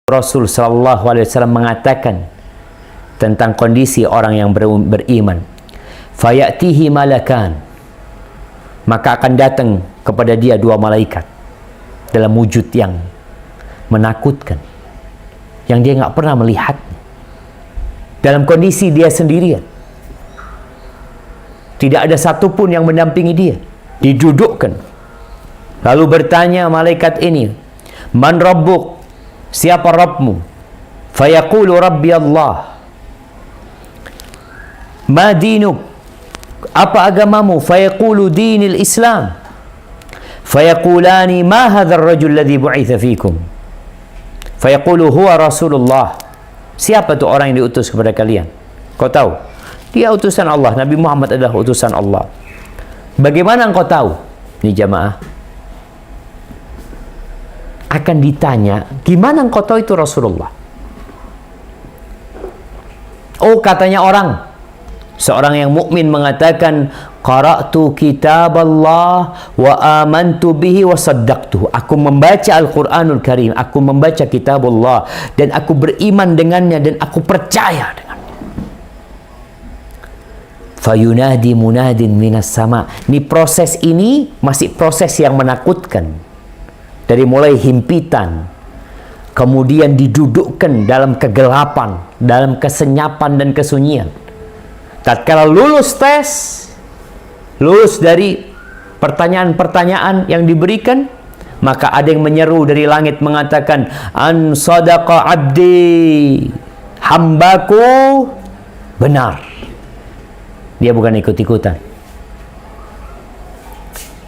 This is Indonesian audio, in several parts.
Rasul sallallahu alaihi wasallam mengatakan tentang kondisi orang yang beriman. Fayatihi malakan, maka akan datang kepada dia dua malaikat dalam wujud yang menakutkan, yang dia nggak pernah melihat, dalam kondisi dia sendirian, tidak ada satupun yang mendampingi dia, didudukkan. Lalu bertanya malaikat ini, man rabbuk, siapa Rabbmu? Fayaqulu Rabbi Allah. Ma dinuk, apa agamamu? Fayaqulu dinil Islam. Fayaqulani ma hadzal rajul ladzi bu'itsa fikum. Fayaqulu huwa Rasulullah. Siapa tu orang yang diutus kepada kalian? Kau tahu? Dia utusan Allah. Nabi Muhammad adalah utusan Allah. Bagaimana engkau tahu? Ini jamaah akan ditanya, gimana engkau tahu itu Rasulullah? Oh, katanya orang, seorang yang mukmin mengatakan, qara'tu kitab Allah wa amantu bihi wa saddaqtuhu. Aku membaca Al-Quranul Karim, aku membaca kitab Allah dan aku beriman dengannya dan aku percaya dengannya. Fayunadi munadin minas sama. Ini proses ini masih proses yang menakutkan. Dari mulai himpitan, kemudian didudukkan dalam kegelapan, dalam kesenyapan dan kesunyian. Tatkala lulus tes, lulus dari pertanyaan-pertanyaan yang diberikan, maka ada yang menyeru dari langit mengatakan, an sadaqa abdi, hambaku benar. Dia bukan ikut-ikutan,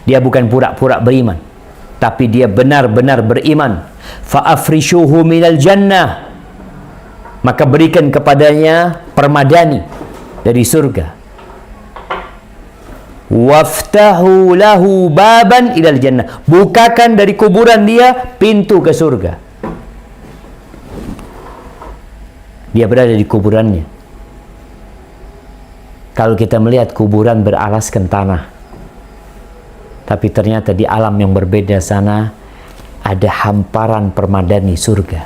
dia bukan pura-pura beriman, tapi dia benar-benar beriman. Fa'afrishuhu minal jannah, maka berikan kepadanya permadani dari surga. Waftahu lahu baban ilal jannah, bukakan dari kuburan dia pintu ke surga. Dia berada di kuburannya. Kalau kita melihat kuburan beralaskan tanah, tapi ternyata di alam yang berbeda sana ada hamparan permadani surga.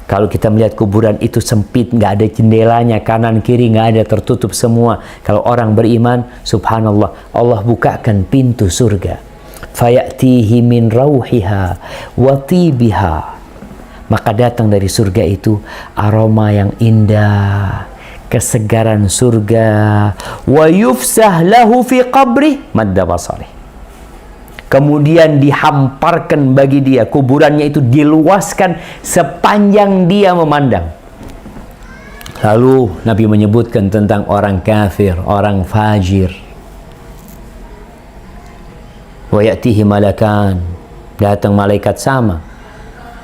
Kalau kita melihat kuburan itu sempit, nggak ada jendelanya, kanan kiri nggak ada, tertutup semua. Kalau orang beriman, subhanallah, Allah bukakan pintu surga. Fayatihi min rauhiha wa tibiha, maka datang dari surga itu aroma yang indah, kesegaran surga. Wa yufsah lahu fi qabri madda basari, kemudian dihamparkan bagi dia, kuburannya itu diluaskan sepanjang dia memandang. Lalu Nabi menyebutkan tentang orang kafir, orang fajir. Wa ya'tihi malakan, datang malaikat sama,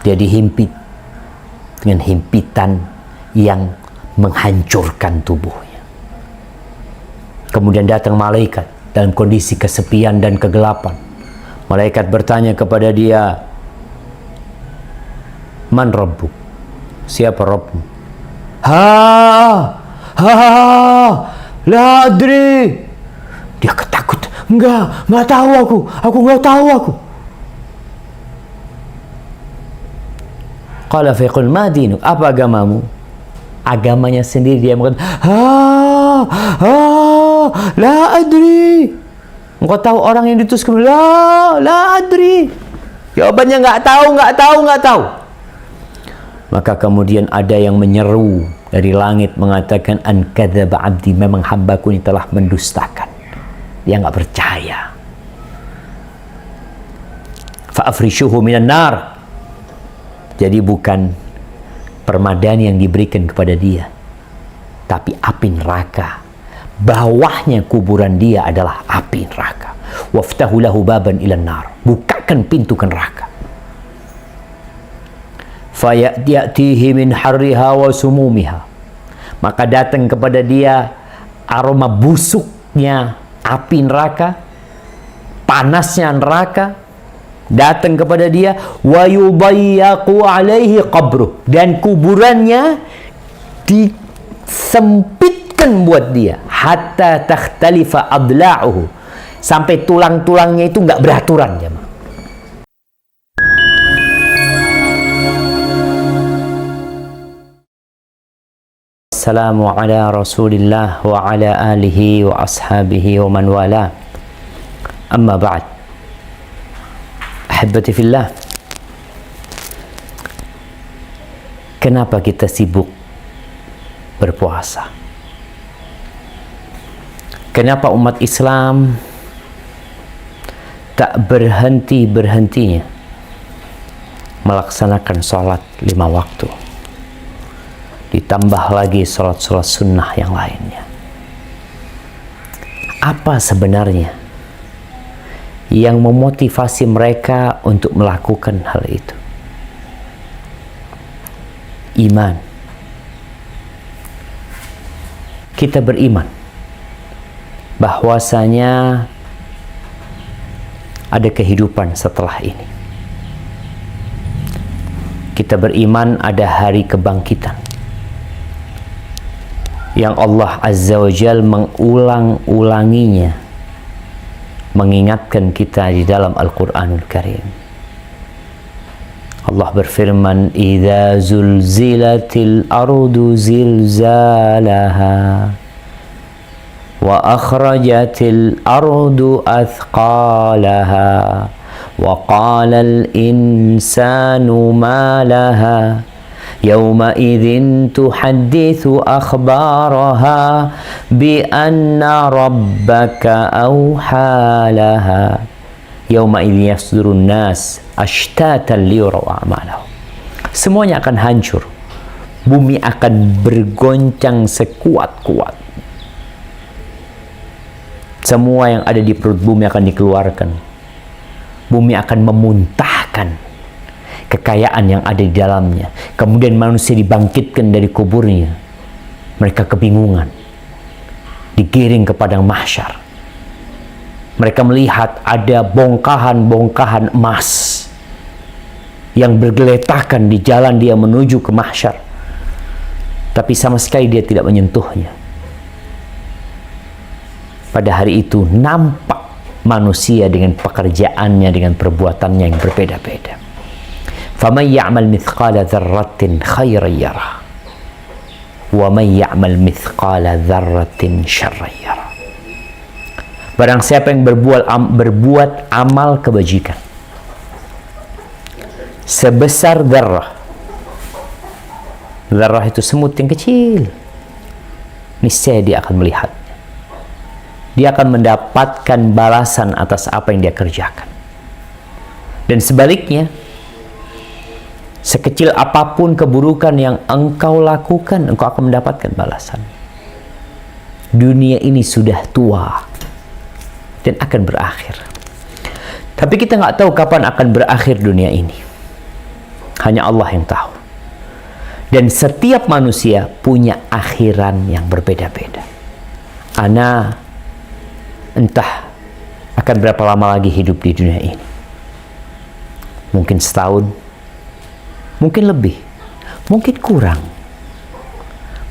dia dihimpit dengan himpitan yang menghancurkan tubuhnya. Kemudian datang malaikat dalam kondisi kesepian dan kegelapan. Malaikat bertanya kepada dia, man rabbuk, siapa Rabbmu? La adri. Dia ketakut, enggak tahu aku enggak tahu aku. Qala faqul ma dinuk, apa agamamu? Agamanya sendiri. Dia mengatakan, la adri. Engkau tahu orang yang diutus ke la adri. Jawabannya nggak tahu. Maka kemudian ada yang menyeru dari langit mengatakan, an kadzaba abdi, memang hambaku ini telah mendustakan. Dia nggak percaya. Fa'afrishuhu minan nar. Jadi bukan permadani yang diberikan kepada dia, tapi api neraka. Bawahnya kuburan dia adalah api neraka. Waftahu lahu baban ilan nar, bukakan pintu ke neraka. Fayatihi min harriha wa sumumiha, maka datang kepada dia aroma busuknya api neraka, panasnya neraka datang kepada dia. Wa yudayyaqu alaihi qabruh, dan kuburannya disempitkan buat dia, hatta takhtalifa adla'uhu, sampai tulang-tulangnya itu nggak beraturan, jemaah. wassalamu ala Rasulillah wa ala alihi wa ashabihi wa man wala. Amma ba'd. Ahibati fillah. Kenapa kita sibuk berpuasa? Kenapa umat Islam tak berhenti-berhentinya melaksanakan sholat 5 waktu? Ditambah lagi sholat-sholat sunnah yang lainnya. Apa sebenarnya yang memotivasi mereka untuk melakukan hal itu? Iman. Kita beriman bahwasanya ada kehidupan setelah ini. Kita beriman ada hari kebangkitan yang Allah Azza wa Jal mengulang-ulanginya, mengingatkan kita di dalam Al-Quranul Karim. Allah berfirman, "Idza zulzilatil ardu zilzalaha wa akhrajatil ardu athqalaha wa qala al-insanu ma laha yawma'idhin tuhaddithu akhbaraha bi anna rabbaka awha laha yawma'idhin yasdurun nas ashtatan liyuraw a'malahum." Semuanya akan hancur. Bumi akan bergoncang sekuat-kuat. Semua yang ada di perut bumi akan dikeluarkan. Bumi akan memuntahkan kekayaan yang ada di dalamnya. Kemudian manusia dibangkitkan dari kuburnya. Mereka kebingungan. Digiring ke padang mahsyar. Mereka melihat ada bongkahan-bongkahan emas yang bergeletakan di jalan dia menuju ke mahsyar. Tapi sama sekali dia tidak menyentuhnya. Pada hari itu nampak manusia dengan pekerjaannya, dengan perbuatannya yang berbeda-beda. فَمَنْ يَعْمَلْ مِثْقَالَ ذَرَّةٍ خَيْرًا يَرَهُ وَمَنْ يَعْمَلْ مِثْقَالَ ذَرَّةٍ شَرًّا يَرَهُ. Barang siapa yang berbuat amal kebajikan sebesar zarrah. Zarrah itu semut yang kecil. Niscaya dia akan melihatnya. Dia akan mendapatkan balasan atas apa yang dia kerjakan. Dan sebaliknya, sekecil apapun keburukan yang engkau lakukan, engkau akan mendapatkan balasan. Dunia ini sudah tua dan akan berakhir. Tapi kita nggak tahu kapan akan berakhir dunia ini. Hanya Allah yang tahu. Dan setiap manusia punya akhiran yang berbeda-beda. Ana entah akan berapa lama lagi hidup di dunia ini. Mungkin setahun, mungkin lebih, mungkin kurang.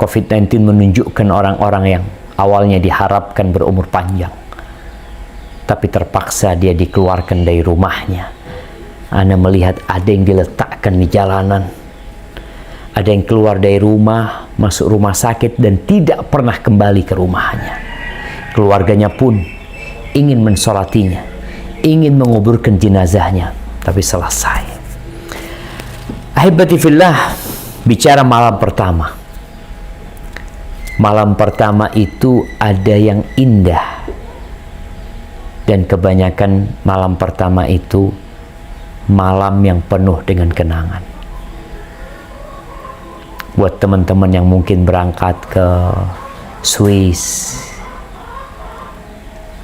COVID-19 menunjukkan orang-orang yang awalnya diharapkan berumur panjang, tapi terpaksa dia dikeluarkan dari rumahnya. Ana melihat ada yang diletakkan di jalanan, ada yang keluar dari rumah, masuk rumah sakit dan tidak pernah kembali ke rumahnya. Keluarganya pun ingin mensolatinya, ingin menguburkan jenazahnya, tapi selesai. Ahibati fillah, bicara malam pertama. Malam pertama itu ada yang indah. Dan kebanyakan malam pertama itu malam yang penuh dengan kenangan. Buat teman-teman yang mungkin berangkat ke Swiss,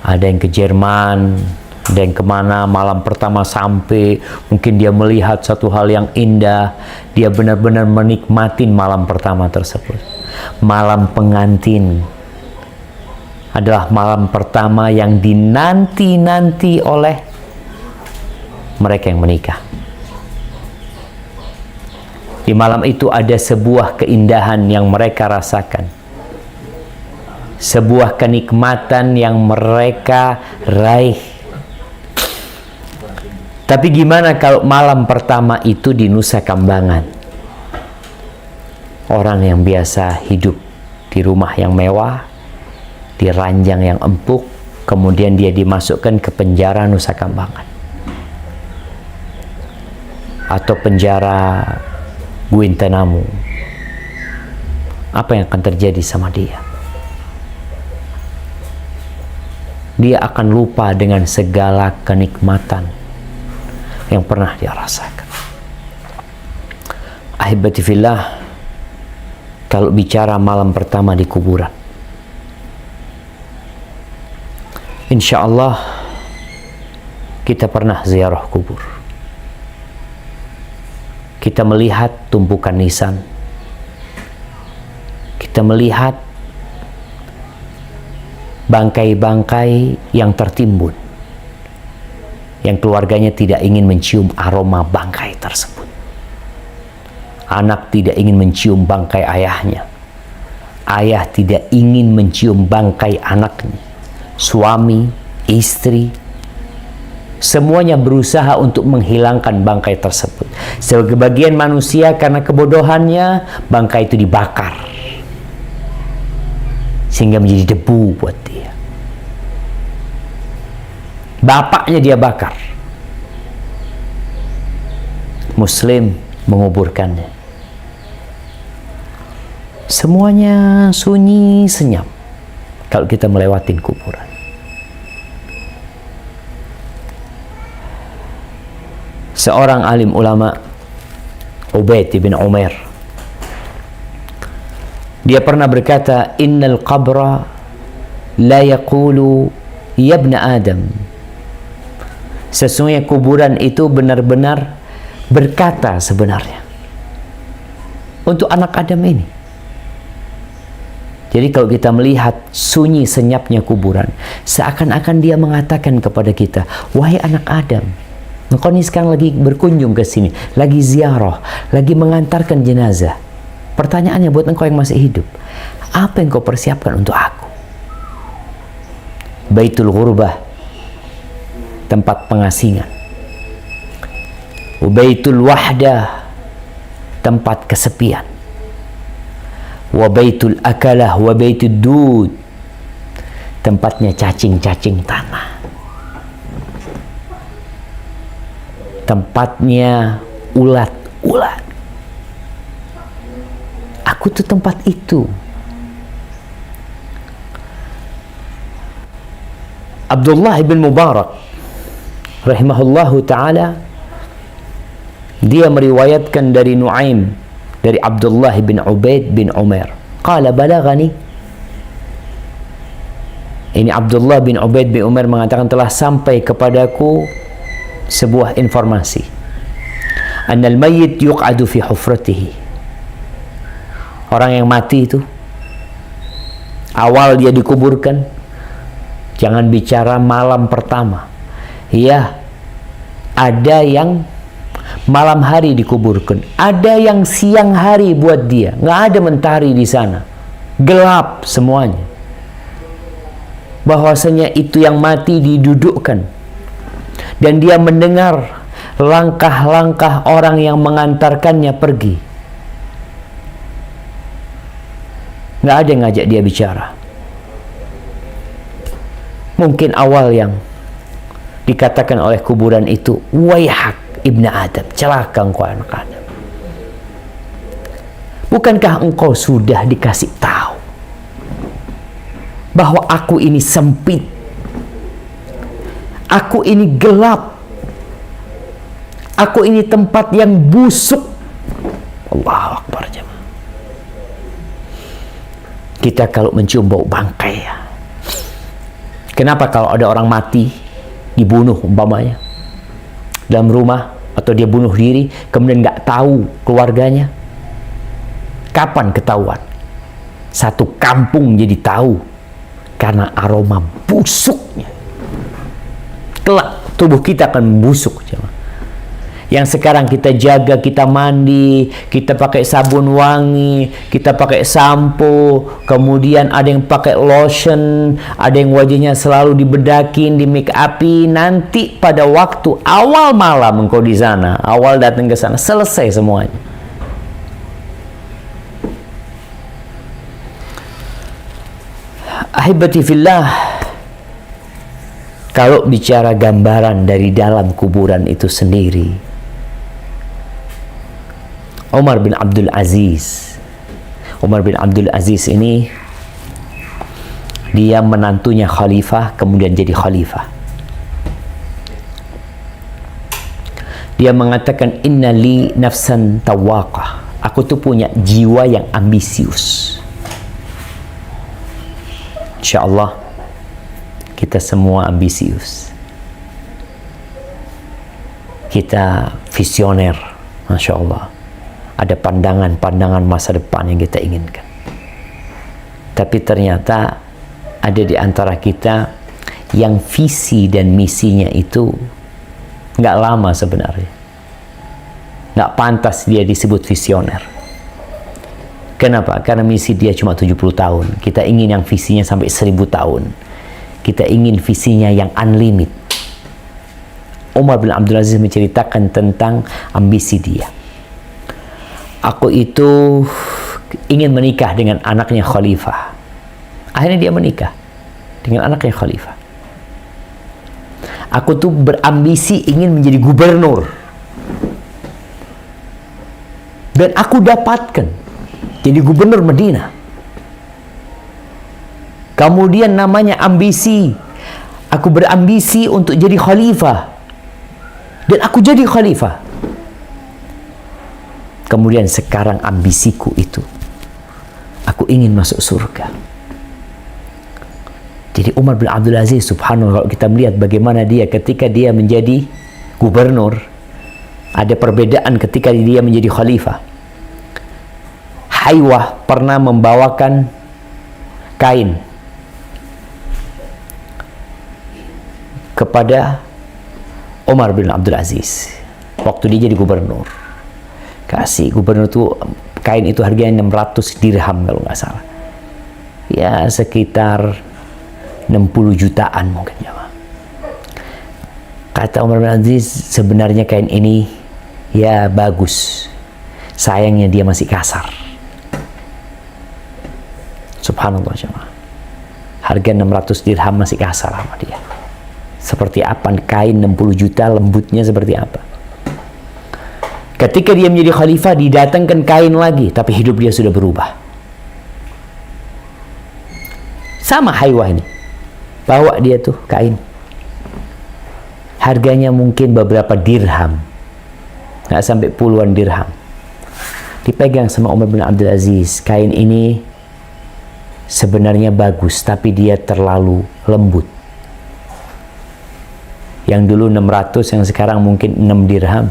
ada yang ke Jerman, ada yang kemana, malam pertama sampai, mungkin dia melihat satu hal yang indah, dia benar-benar menikmati malam pertama tersebut. Malam pengantin adalah malam pertama yang dinanti-nanti oleh mereka yang menikah. Di malam itu ada sebuah keindahan yang mereka rasakan, sebuah kenikmatan yang mereka raih. Tapi gimana kalau malam pertama itu di Nusa Kambangan? Orang yang biasa hidup di rumah yang mewah, di ranjang yang empuk, kemudian dia dimasukkan ke penjara Nusa Kambangan atau penjara Guantanamo. Apa yang akan terjadi sama dia? Dia akan lupa dengan segala kenikmatan yang pernah dia rasakan. Ahibati fillah, kalau bicara malam pertama di kuburan, insya Allah kita pernah ziarah kubur. Kita melihat tumpukan nisan, kita melihat bangkai-bangkai yang tertimbun, yang keluarganya tidak ingin mencium aroma bangkai tersebut. Anak tidak ingin mencium bangkai ayahnya, ayah tidak ingin mencium bangkai anaknya, suami, istri, semuanya berusaha untuk menghilangkan bangkai tersebut. Sebagian manusia karena kebodohannya, bangkai itu dibakar sehingga menjadi debu buat dia. Bapaknya dia bakar. Muslim menguburkannya. Semuanya sunyi senyap kalau kita melewatin kuburan. Seorang alim ulama, Ubaid bin Umair, dia pernah berkata, innal qabra la yaqulu ya ibna Adam. Sesungguhnya kuburan itu benar-benar berkata sebenarnya untuk anak Adam ini. Jadi kalau kita melihat sunyi senyapnya kuburan, seakan-akan dia mengatakan kepada kita, wahai anak Adam, engkau ini sekarang lagi berkunjung ke sini, lagi ziarah, lagi mengantarkan jenazah. Pertanyaannya buat engkau yang masih hidup, apa yang kau persiapkan untuk aku? Baitul Ghurbah, tempat pengasingan. Baitul Wahdah, tempat kesepian. Wa baitul akalah wa baitud dud, tempatnya cacing-cacing tanah. Tempatnya ulat-ulat. Aku tuh tempat itu. Abdullah bin Mubarak rahimahullahu ta'ala, dia meriwayatkan dari Nuaim, dari Abdullah bin Ubaid bin Umair, qala balagani, ini Abdullah bin Ubaid bin Umair mengatakan, telah sampai kepadaku sebuah informasi, annal mayyit yuq'adu fi hufratihi. Orang yang mati itu awal dia dikuburkan, jangan bicara malam pertama, ya, ada yang malam hari dikuburkan, ada yang siang hari buat dia, nggak ada mentari di sana, gelap semuanya. Bahwasanya itu yang mati didudukkan dan dia mendengar langkah-langkah orang yang mengantarkannya pergi. Nggak ada yang ngajak dia bicara. Mungkin awal yang dikatakan oleh kuburan itu, waihak ibna Adam, celaka engkau anak Adam. Bukankah engkau sudah dikasih tahu bahwa aku ini sempit, aku ini gelap, aku ini tempat yang busuk. Allahu Akbar jemaah. Kita kalau mencium bau bangkai, ya. Kenapa kalau ada orang mati dibunuh umpamanya dalam rumah, atau dia bunuh diri kemudian nggak tahu keluarganya, kapan ketahuan? Satu kampung jadi tahu karena aroma busuknya. Kelak tubuh kita akan membusuk. Yang sekarang kita jaga, kita mandi, kita pakai sabun wangi, kita pakai sampo, kemudian ada yang pakai lotion, ada yang wajahnya selalu dibedakin, di make upi. Nanti pada waktu awal malam engkau di sana, awal datang ke sana, selesai semuanya. Ahibati fillah, kalau bicara gambaran dari dalam kuburan itu sendiri, Umar bin Abdul Aziz ini, dia menantunya khalifah, kemudian jadi khalifah. Dia mengatakan, inna li nafsan tawaqah, aku tuh punya jiwa yang ambisius. Insyaallah kita semua ambisius, kita visioner, Masya Allah, ada pandangan-pandangan masa depan yang kita inginkan. Tapi ternyata ada di antara kita yang visi dan misinya itu nggak lama sebenarnya. Nggak pantas dia disebut visioner. Kenapa? Karena misi dia cuma 70 tahun. Kita ingin yang visinya sampai 1000 tahun. Kita ingin visinya yang unlimited. Umar bin Abdul Aziz menceritakan tentang ambisi dia. Aku itu ingin menikah dengan anaknya khalifah. Akhirnya dia menikah dengan anaknya khalifah. Aku tuh berambisi ingin menjadi gubernur. Dan aku dapatkan jadi gubernur Madinah. Kemudian namanya ambisi. Aku berambisi untuk jadi khalifah. Dan aku jadi khalifah. Kemudian sekarang ambisiku itu, aku ingin masuk surga. Jadi Umar bin Abdul Aziz, subhanallah, kalau kita melihat bagaimana dia ketika dia menjadi gubernur, ada perbedaan ketika dia menjadi khalifah. Haywah pernah membawakan kain kepada Umar bin Abdul Aziz waktu dia jadi gubernur. Kasih gubernur itu, kain itu harganya 600 dirham kalau nggak salah. Ya sekitar 60 jutaan mungkin ya. Kata Umar bin Abdul Aziz, sebenarnya kain ini ya bagus, sayangnya dia masih kasar. Subhanallah jemaah. Harga 600 dirham masih kasar sama dia. Seperti apa kain 60 juta, lembutnya seperti apa. Ketika dia menjadi khalifah, didatangkan kain lagi, tapi hidup dia sudah berubah. Sama Haywah ini. Bawa dia tuh kain. Harganya mungkin beberapa dirham. Nggak sampai puluhan dirham. Dipegang sama Umar bin Abdul Aziz. Kain ini sebenarnya bagus, tapi dia terlalu lembut. Yang dulu 600, yang sekarang mungkin 6 dirham.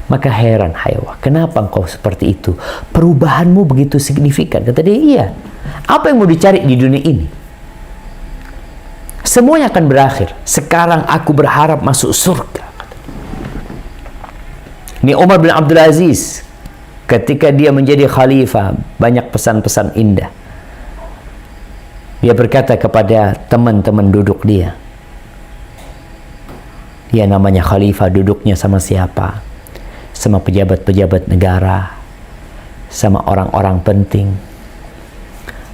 Maka heran Haywah, kenapa engkau seperti itu? Perubahanmu begitu signifikan. Kata dia, iya. Apa yang mau dicari di dunia ini? Semuanya akan berakhir. Sekarang aku berharap masuk surga. Ini Umar bin Abdul Aziz, ketika dia menjadi khalifah, banyak pesan-pesan indah. Dia berkata kepada teman-teman duduk dia. Dia namanya khalifah, duduknya sama siapa? Sama pejabat-pejabat negara, sama orang-orang penting.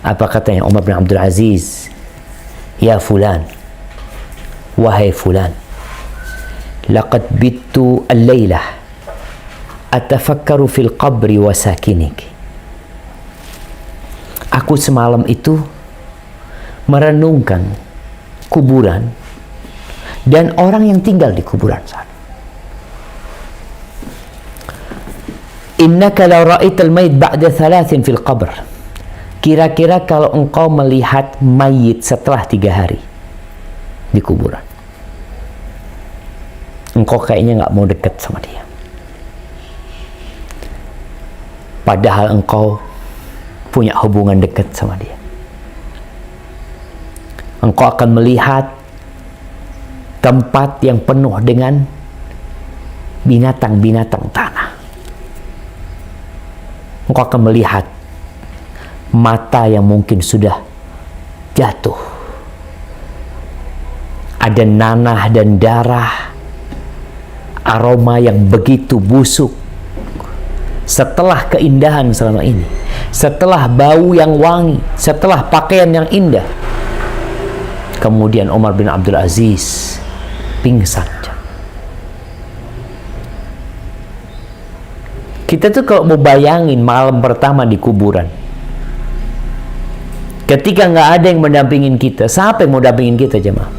Apa katanya Umar bin Abdul Aziz? Ya fulan, wahai fulan, laqad bittu al-laylah atafakkaru fil qabri wa sakinik. Aku semalam itu merenungkan kuburan dan orang yang tinggal di kuburan sana. Innaka law ra'aital mayit ba'da 3 fil qabr. Kira-kira kalau engkau melihat mayit setelah 3 hari di kuburan, engkau kayaknya nggak mau dekat sama dia. Padahal engkau punya hubungan dekat sama dia. Engkau akan melihat tempat yang penuh dengan binatang-binatang tanah. Engkau akan melihat mata yang mungkin sudah jatuh. Ada nanah dan darah, aroma yang begitu busuk. Setelah keindahan selama ini, setelah bau yang wangi, setelah pakaian yang indah. Kemudian Umar bin Abdul Aziz pingsan. Kita tuh kalau mau bayangin malam pertama di kuburan, ketika nggak ada yang mendampingin kita, siapa yang mau dampingin kita, jemaah?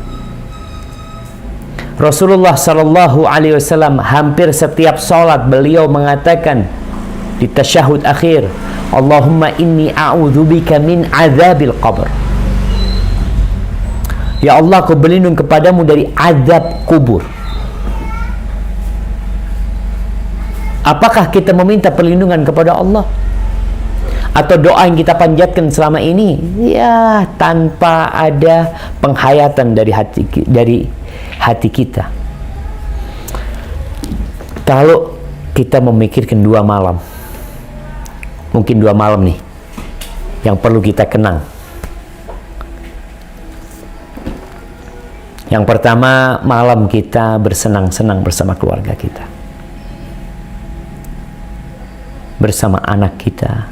Rasulullah Sallallahu Alaihi Wasallam hampir setiap sholat beliau mengatakan di tasyahud akhir, Allahumma inni a'udzubika min azabil qabr. Ya Allah, aku berlindung kepadamu dari azab kubur. Apakah kita meminta perlindungan kepada Allah? Atau doa yang kita panjatkan selama ini ya tanpa ada penghayatan dari hati kita? Kalau kita memikirkan 2 malam, mungkin 2 malam nih yang perlu kita kenang. Yang pertama, malam kita bersenang-senang bersama keluarga kita, bersama anak kita,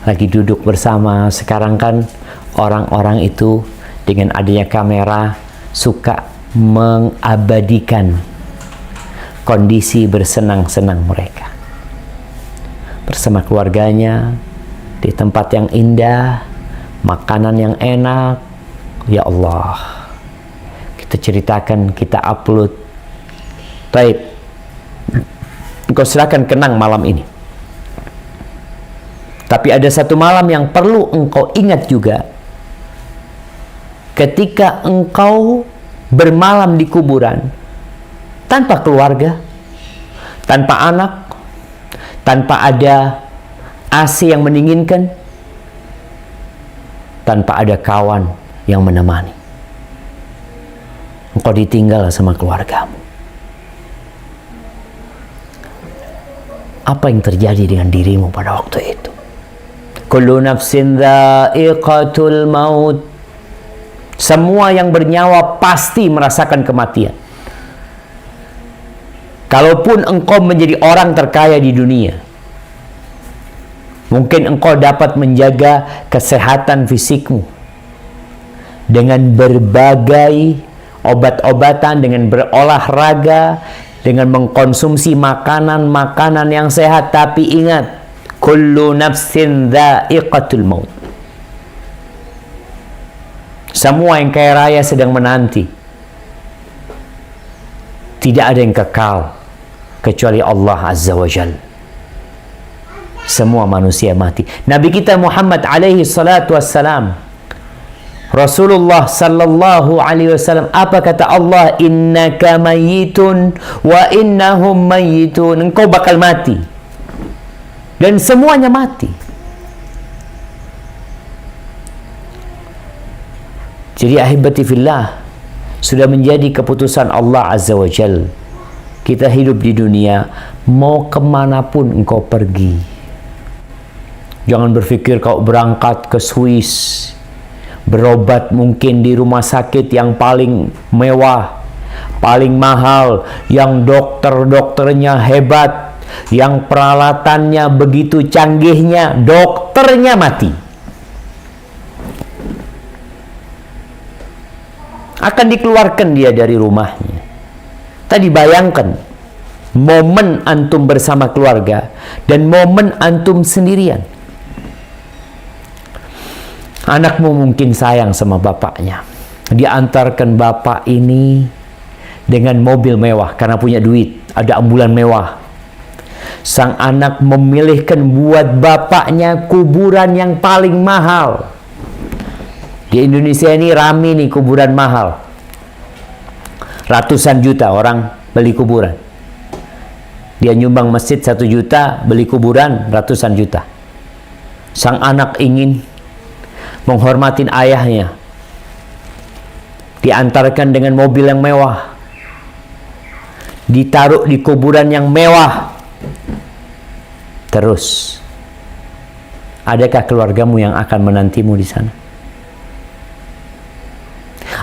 lagi duduk bersama. Sekarang kan orang-orang itu dengan adanya kamera suka mengabadikan kondisi bersenang-senang mereka bersama keluarganya di tempat yang indah, makanan yang enak. Ya Allah, kita ceritakan, kita upload. Baik, engkau silakan kenang malam ini. Tapi ada satu malam yang perlu engkau ingat juga. Ketika engkau bermalam di kuburan tanpa keluarga, tanpa anak, tanpa ada AC yang mendinginkan, tanpa ada kawan yang menemani. Engkau ditinggal sama keluargamu. Apa yang terjadi dengan dirimu pada waktu itu? Kullu nafsin dha'iqatul maut. Semua yang bernyawa pasti merasakan kematian. Kalaupun engkau menjadi orang terkaya di dunia, mungkin engkau dapat menjaga kesehatan fisikmu dengan berbagai obat-obatan, dengan berolahraga, dengan mengkonsumsi makanan-makanan yang sehat. Tapi ingat, kullu nafsin dha'iqatul maut. Semua yang kaya raya sedang menanti. Tidak ada yang kekal kecuali Allah Azza wa Jal. Semua manusia mati. Nabi kita Muhammad alaihi salatu wassalam, Rasulullah sallallahu alaihi wasallam, apa kata Allah? Innaka mayyitun wa innahum mayyitun. Engkau bakal mati dan semuanya mati. Jadi ahibati fillah, sudah menjadi keputusan Allah Azza wa Jal. Kita hidup di dunia, mau kemanapun engkau pergi, jangan berpikir kau berangkat ke Swiss, berobat mungkin di rumah sakit yang paling mewah, paling mahal, yang dokter-dokternya hebat, yang peralatannya begitu canggihnya, dokternya mati. Akan dikeluarkan dia dari rumahnya. Tadi bayangkan momen antum bersama keluarga dan momen antum sendirian. Anakmu mungkin sayang sama bapaknya. Diantarkan bapak ini dengan mobil mewah karena punya duit, ada ambulan mewah. Sang anak memilihkan buat bapaknya kuburan yang paling mahal. Di Indonesia ini rame nih kuburan mahal. Ratusan juta orang beli kuburan. Dia nyumbang masjid 1 juta, beli kuburan ratusan juta. Sang anak ingin menghormatin ayahnya, diantarkan dengan mobil yang mewah, ditaruh di kuburan yang mewah. Terus, adakah keluargamu yang akan menantimu di sana?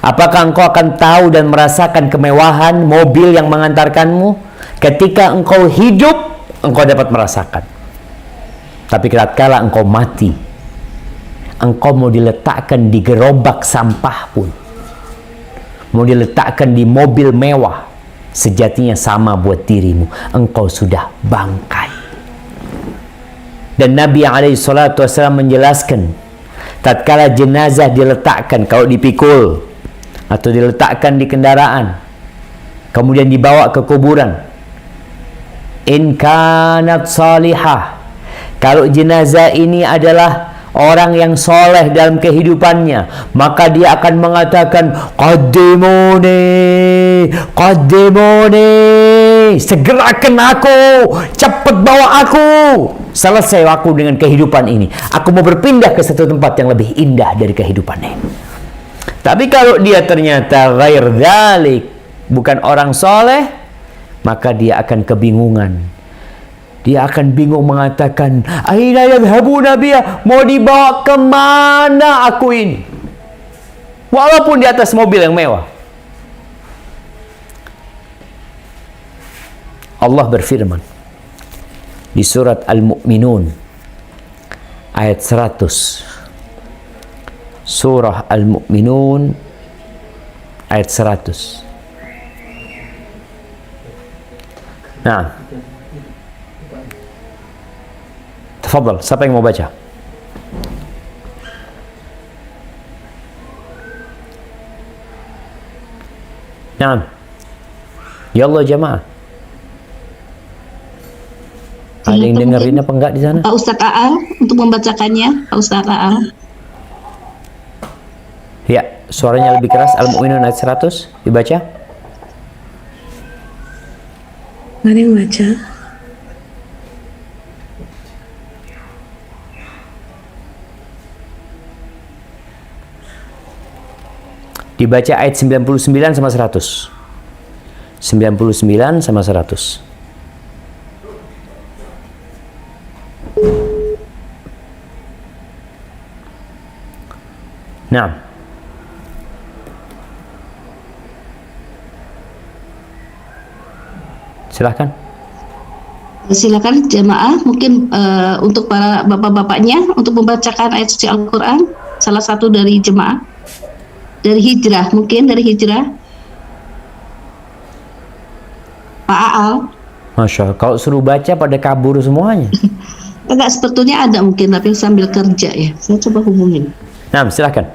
Apakah engkau akan tahu dan merasakan kemewahan mobil yang mengantarkanmu? Ketika engkau hidup, engkau dapat merasakan. Tapi tatkala engkau mati, engkau mau diletakkan di gerobak sampah pun, mau diletakkan di mobil mewah, sejatinya sama buat dirimu, engkau sudah bangkai. Dan Nabi SAW menjelaskan, tatkala jenazah diletakkan, kalau dipikul atau diletakkan di kendaraan, kemudian dibawa ke kuburan, in kanat salihah, kalau jenazah ini adalah orang yang soleh dalam kehidupannya, maka dia akan mengatakan, qaddimuni, qaddimuni, segerakan aku, cepat bawa aku, selesai aku dengan kehidupan ini, aku mau berpindah ke satu tempat yang lebih indah dari kehidupan ini. Tapi kalau dia ternyata ghair dzalik, bukan orang soleh, maka dia akan kebingungan. Dia akan bingung mengatakan, aina yadhhabuna biya, mau dibawa kemana aku ini? Walaupun di atas mobil yang mewah. Allah berfirman di surat Al-Mu'minun ayat 100. Surah Al-Mu'minun ayat 100. Nah, tafadhal, siapa yang mau baca? Nah, ya Allah jamaah. Ada yang dengerin apa enggak di sana? Pak Ustadz Aang untuk membacakannya, Pak Ustadz Aang. Ya, suaranya lebih keras. Al-Mu'minun ayat 100 dibaca. Mari baca. Dibaca ayat 99 sama 100. 99 sama 100. Nah, silahkan. Silakan jamaah, mungkin untuk para bapak-bapaknya untuk membacakan ayat suci Al-Quran, salah satu dari jemaah dari hijrah, mungkin dari hijrah. Pak Aal. Masya Allah, kalau suruh baca pada kabur semuanya. Enggak, sebetulnya ada mungkin, tapi sambil kerja ya. Saya coba hubungin. Nah, silahkan.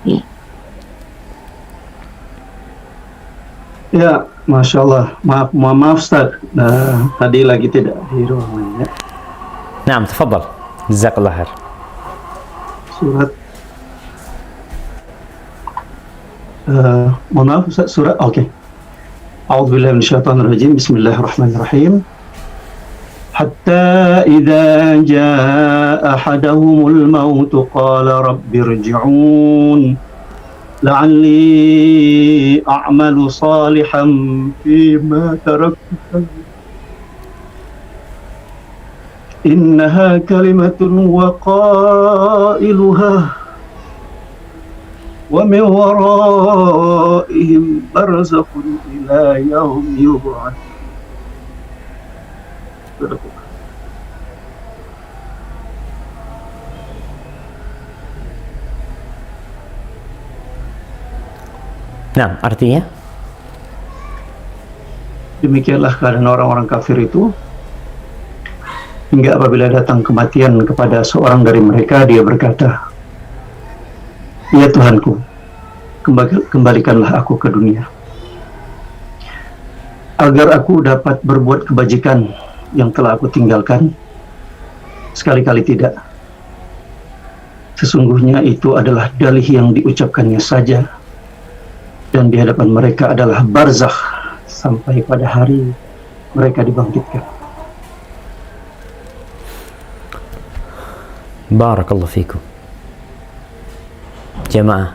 Ya. Ya, Masya Allah. Maaf Ustaz, tadi lagi tidak di ruangan ya. Nah, tafadhal. Jazakallah khair. Surat mohon maaf Ustaz, surat oke. A'udzubillahi minasyaitonirrajim. Bismillahirrahmanirrahim. Hatta idza jaa ahaduhumul maut qala rabbirji'un la'alli a'malu salihan fima taraktu innaha kalimatun wa qailuha wa min waraihim barzakhun ila yaumi yub'ats. Nah, artinya? Demikianlah keadaan orang-orang kafir itu, hingga apabila datang kematian kepada seorang dari mereka, dia berkata, ya Tuhanku, kembalikanlah aku ke dunia, agar aku dapat berbuat kebajikan yang telah aku tinggalkan. Sekali-kali tidak. Sesungguhnya itu adalah dalih yang diucapkannya saja, dan di hadapan mereka adalah barzakh sampai pada hari mereka dibangkitkan. Barakallahu fikum. Jemaah,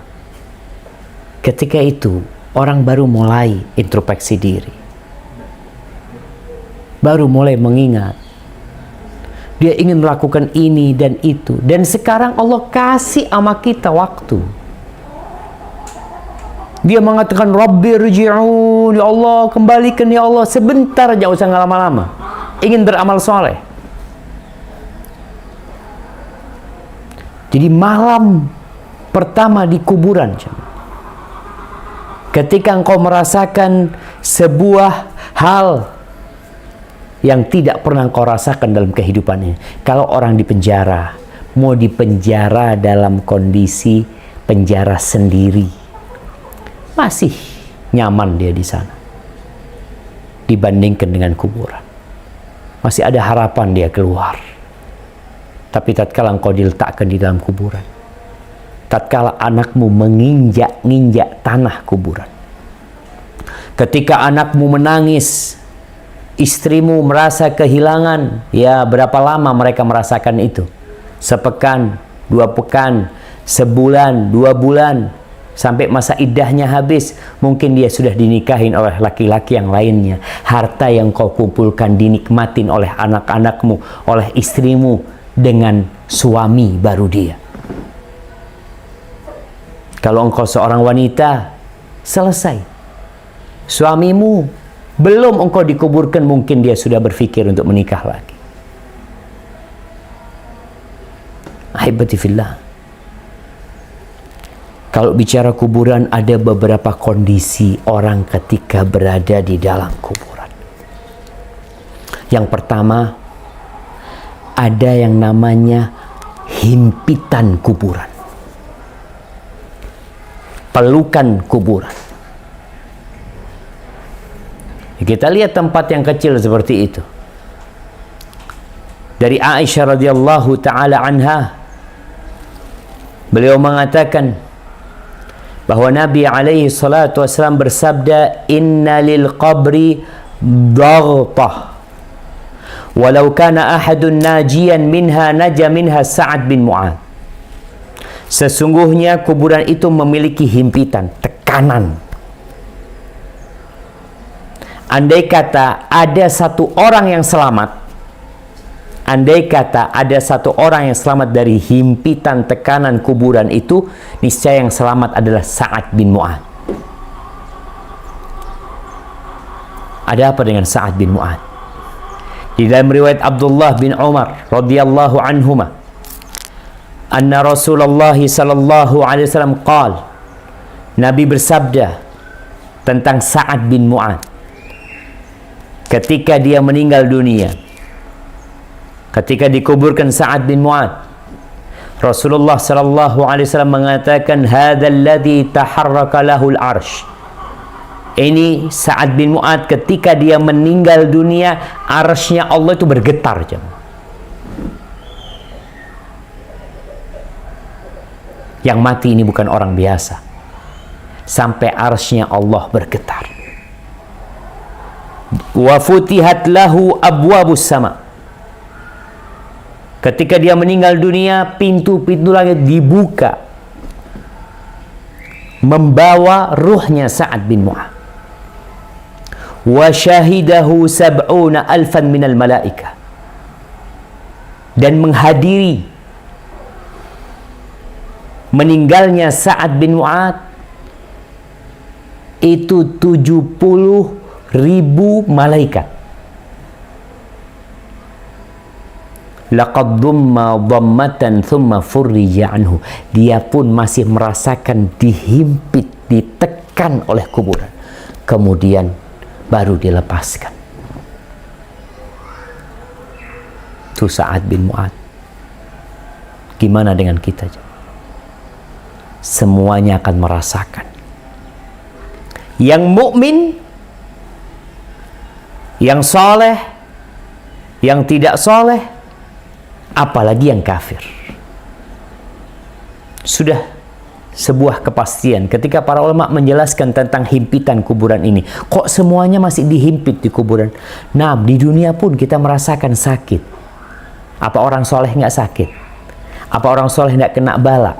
ketika itu orang baru mulai introspeksi diri, baru mulai mengingat dia ingin melakukan ini dan itu, dan sekarang Allah kasih sama kita waktu. Dia mengatakan Rabbi rji'un, ya Allah kembalikan ya Allah, sebentar aja, usah lama-lama, ingin beramal soleh. Jadi malam pertama di kuburan, ketika engkau merasakan sebuah hal yang tidak pernah engkau rasakan dalam kehidupannya. Kalau orang di penjara, mau di penjara dalam kondisi penjara sendiri, masih nyaman dia di sana dibandingkan dengan kuburan. Masih ada harapan dia keluar. Tapi tatkala engkau diletakkan di dalam kuburan, tatkala anakmu menginjak-injak tanah kuburan, ketika anakmu menangis, istrimu merasa kehilangan, ya berapa lama mereka merasakan itu? Sepekan, 2 pekan, sebulan, 2 bulan, sampai masa iddahnya habis. Mungkin dia sudah dinikahin oleh laki-laki yang lainnya. Harta yang kau kumpulkan dinikmatin oleh anak-anakmu, oleh istrimu, dengan suami baru dia. Kalau engkau seorang wanita, selesai. Suamimu belum engkau dikuburkan, mungkin dia sudah berpikir untuk menikah lagi. Ahibati fillah. Kalau bicara kuburan, ada beberapa kondisi orang ketika berada di dalam kuburan. Yang pertama, ada yang namanya himpitan kuburan, pelukan kuburan. Kita lihat tempat yang kecil seperti itu. Dari Aisyah radhiyallahu taala anha, beliau mengatakan bahwa Nabi alaihi salatu wasallam bersabda, "Inna lil qabri daghtah. Walau kana ahadun najian minha naja minha Sa'ad bin Mu'adz." Sesungguhnya kuburan itu memiliki himpitan, tekanan. Andai kata ada satu orang yang selamat, andai kata ada satu orang yang selamat dari himpitan tekanan kuburan itu, niscaya yang selamat adalah Sa'ad bin Mu'adz. Ada apa dengan Sa'ad bin Mu'adz? Di dalam riwayat Abdullah bin Umar radhiyallahu anhuma, anna Rasulullah sallallahu alaihi wasallam qala, Nabi bersabda tentang Sa'ad bin Mu'adz ketika dia meninggal dunia. Ketika dikuburkan Sa'ad bin Mu'adz, Rasulullah sallallahu alaihi wasallam mengatakan, hadzal ladzi taharraka lahul arsy. Ini Sa'ad bin Mu'adz ketika dia meninggal dunia, arsy-nya Allah itu bergetar. Yang mati ini bukan orang biasa. Sampai arsy-nya Allah bergetar. Wa futihat lahu abwabus sama. Ketika dia meninggal dunia, pintu-pintu langit dibuka membawa ruhnya Sa'ad bin Mu'adz. Wa syahidahu sab'una alfan minal malaika. Dan menghadiri meninggalnya Sa'ad bin Mu'adz itu 70.000 malaikat. Laqad dhamma dhammatan thumma furrija anhu. Dia pun masih merasakan dihimpit, ditekan oleh kuburan. Kemudian baru dilepaskan. Itu Sa'ad bin Mu'adz. Gimana dengan kita? Semuanya akan merasakan. Yang mukmin, yang soleh, yang tidak soleh, apalagi yang kafir. Sudah sebuah kepastian ketika para ulama menjelaskan tentang himpitan kuburan ini. Kok semuanya masih dihimpit di kuburan? Nah, di dunia pun kita merasakan sakit. Apa orang soleh nggak sakit? Apa orang soleh nggak kena bala?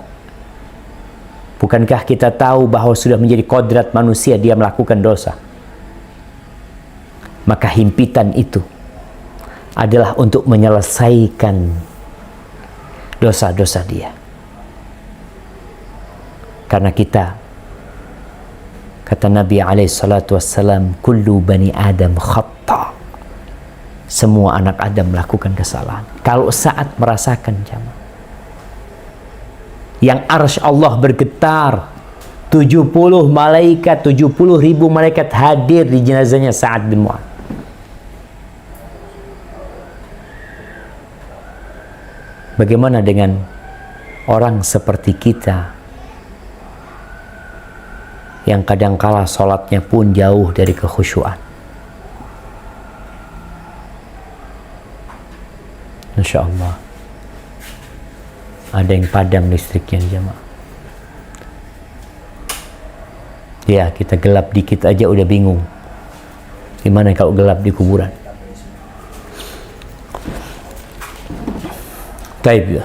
Bukankah kita tahu bahwa sudah menjadi kodrat manusia dia melakukan dosa? Maka himpitan itu adalah untuk menyelesaikan dosa-dosa dia. Karena kita, kata Nabi SAW, kullu bani Adam khata. Semua anak Adam melakukan kesalahan. Kalau saat merasakan jamaah, yang arsy Allah bergetar, 70 malaikat, 70.000 malaikat hadir di jenazahnya Sa'ad bin Mu'adz. Bagaimana dengan orang seperti kita yang kadangkala sholatnya pun jauh dari kekhusyuan? Insya Allah ada yang padam listriknya jemaah. Ya, kita gelap dikit aja udah bingung. Gimana kalau gelap di kuburan? Baik.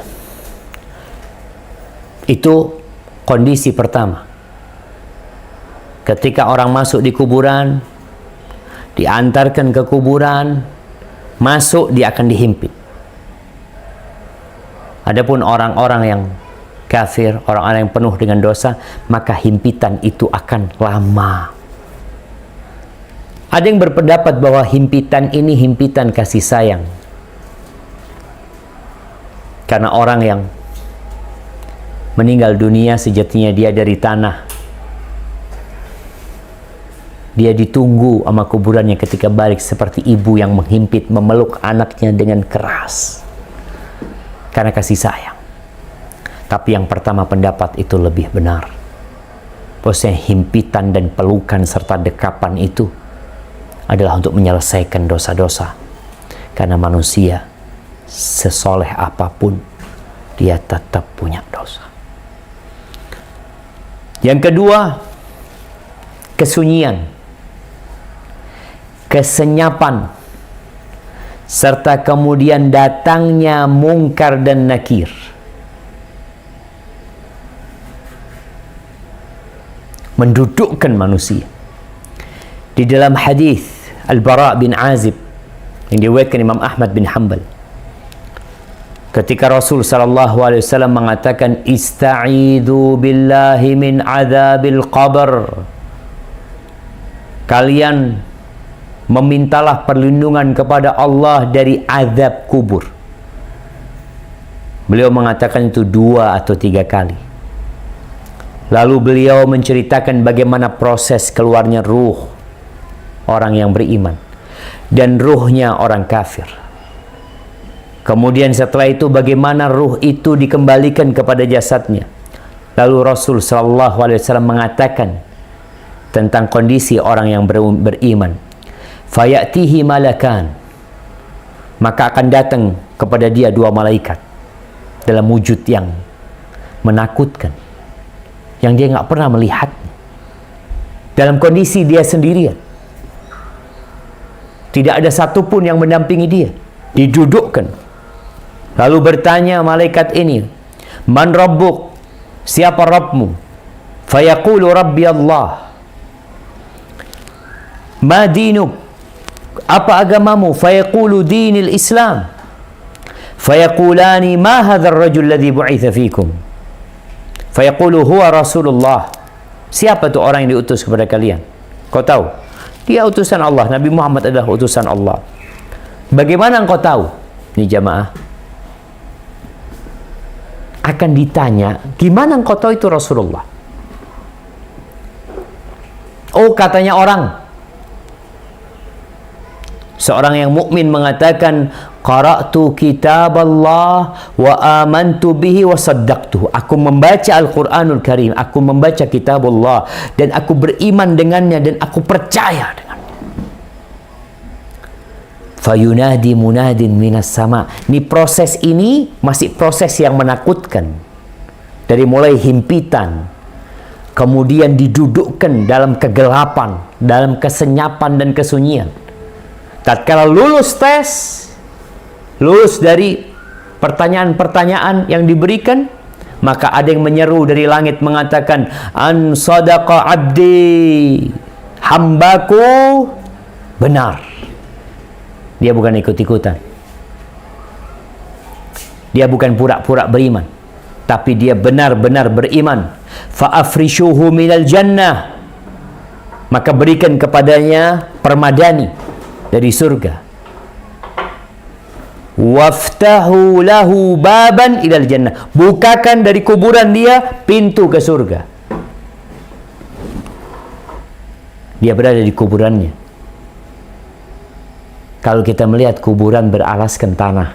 Itu kondisi pertama. Ketika orang masuk di kuburan, diantarkan ke kuburan, masuk dia akan dihimpit. Adapun orang-orang yang kafir, orang-orang yang penuh dengan dosa, maka himpitan itu akan lama. Ada yang berpendapat bahwa himpitan ini himpitan kasih sayang. Karena orang yang meninggal dunia sejatinya dia dari tanah. Dia ditunggu sama kuburannya ketika balik seperti ibu yang menghimpit, memeluk anaknya dengan keras. Karena kasih sayang. Tapi yang pertama pendapat itu lebih benar. Bahwasanya himpitan dan pelukan serta dekapan itu adalah untuk menyelesaikan dosa-dosa. Karena manusia sesoleh apapun dia tetap punya dosa. Yang kedua, kesunyian, kesenyapan, serta kemudian datangnya mungkar dan nakir. Mendudukkan manusia. Di dalam hadis Al-Bara bin Azib yang diriwayatkan Imam Ahmad bin Hanbal, ketika Rasul sallallahu alaihi wasallam mengatakan ista'idzu billahi min adzabil qabr, kalian memintalah perlindungan kepada Allah dari azab kubur. Beliau mengatakan itu 2 atau 3 kali. Lalu beliau menceritakan bagaimana proses keluarnya ruh orang yang beriman dan ruhnya orang kafir. Kemudian setelah itu bagaimana ruh itu dikembalikan kepada jasadnya. Lalu Rasul sallallahu alaihi wasallam mengatakan tentang kondisi orang yang beriman. Fayatihi malakan, maka akan datang kepada dia 2 malaikat dalam wujud yang menakutkan, yang dia nggak pernah melihat, dalam kondisi dia sendirian, tidak ada satupun yang mendampingi dia, didudukkan. Lalu bertanya malaikat ini, man rabbuk, siapa Rabbmu? Fayaqulu rabbi Allah. Ma dinuk, apa agamamu? Fayaqulu dinil Islam. Fayaqulani ma hadzal rajul ladzi bu'itsa fikum. Fayaqulu huwa Rasulullah. Siapa tu orang yang diutus kepada kalian? Kau tahu? Dia utusan Allah. Nabi Muhammad adalah utusan Allah. Bagaimana engkau tahu? Ini jamaah akan ditanya, gimana engkau tahu itu Rasulullah? Oh, katanya orang. Seorang yang mukmin mengatakan, qara'tu kitab Allah wa amantu bihi wa saddaqtuhu. Aku membaca Al-Quranul Karim, aku membaca kitab Allah dan aku beriman dengannya dan aku percaya dengannya. Fayunadi munadin minas sama. Ini proses ini masih proses yang menakutkan. Dari mulai himpitan, kemudian didudukkan dalam kegelapan, dalam kesenyapan dan kesunyian. Tatkala lulus tes, lulus dari pertanyaan-pertanyaan yang diberikan, maka ada yang menyeru dari langit mengatakan, an sadaqa abdi, hambaku benar. Dia bukan ikut-ikutan, dia bukan pura-pura beriman, tapi dia benar-benar beriman. Fa'afrishuhu minal jannah, maka berikan kepadanya permadani dari surga. waftahu lahu baban ilal jannah, bukakan dari kuburan dia pintu ke surga. Dia berada di kuburannya. Kalau kita melihat kuburan beralaskan tanah,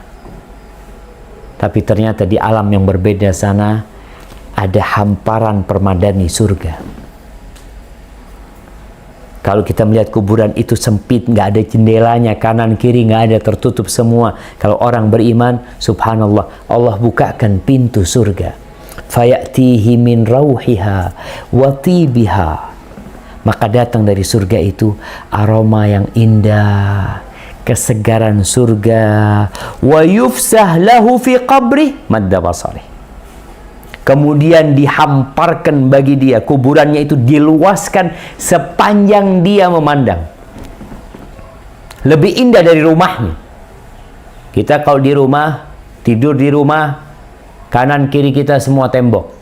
tapi ternyata di alam yang berbeda sana ada hamparan permadani surga. Kalau kita melihat kuburan itu sempit, nggak ada jendelanya, kanan kiri nggak ada, tertutup semua. Kalau orang beriman, subhanallah, Allah bukakan pintu surga. Fayatihi min rauhiha wa tibiha. Maka datang dari surga itu aroma yang indah, kesegaran surga. Wa yufsah lahu fi qabrih madda basarih. Kemudian dihamparkan bagi dia, kuburannya itu diluaskan sepanjang dia memandang. Lebih indah dari rumahnya. Kita kalau di rumah, tidur di rumah, kanan kiri kita semua tembok.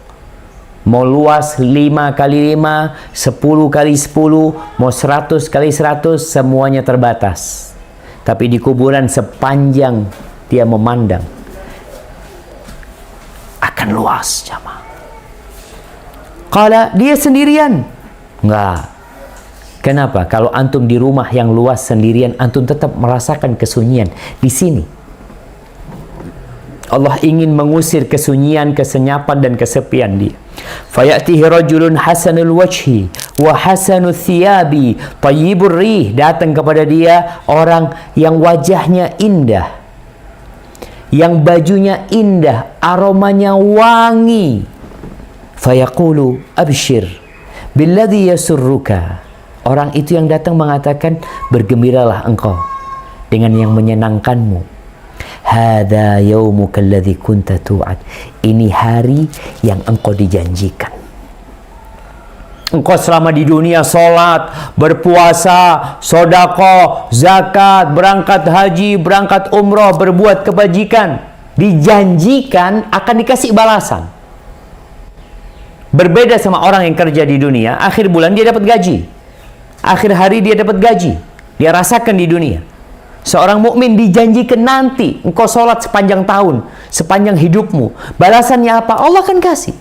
Mau luas 5 kali 5, 10 kali 10, mau 100 kali 100, semuanya terbatas. Tapi di kuburan sepanjang dia memandang, akan luas, jamaah. Kalau dia sendirian, enggak. Kenapa? Kalau antum di rumah yang luas sendirian, antum tetap merasakan kesunyian. Di sini Allah ingin mengusir kesunyian, kesenyapan dan kesepian dia. Fayatihi rajulun hasanul wajhi wa hasanul thiyabi tayyibur rih. Datang kepada dia orang yang wajahnya indah, yang bajunya indah, aromanya wangi. Fayaqulu abshir billadhi yasurruka. Orang itu yang datang mengatakan, bergembiralah engkau dengan yang menyenangkanmu. Hadza yaumuka alladhi kunta tu'ad. Ini hari yang engkau dijanjikan. Engkau selama di dunia sholat, berpuasa, sodako, zakat, berangkat haji, berangkat umroh, berbuat kebajikan, dijanjikan akan dikasih balasan. Berbeda sama orang yang kerja di dunia, akhir bulan dia dapat gaji, akhir hari dia dapat gaji, dia rasakan di dunia. Seorang mukmin dijanjikan nanti engkau sholat sepanjang tahun, sepanjang hidupmu, balasannya apa? Allah akan kasih.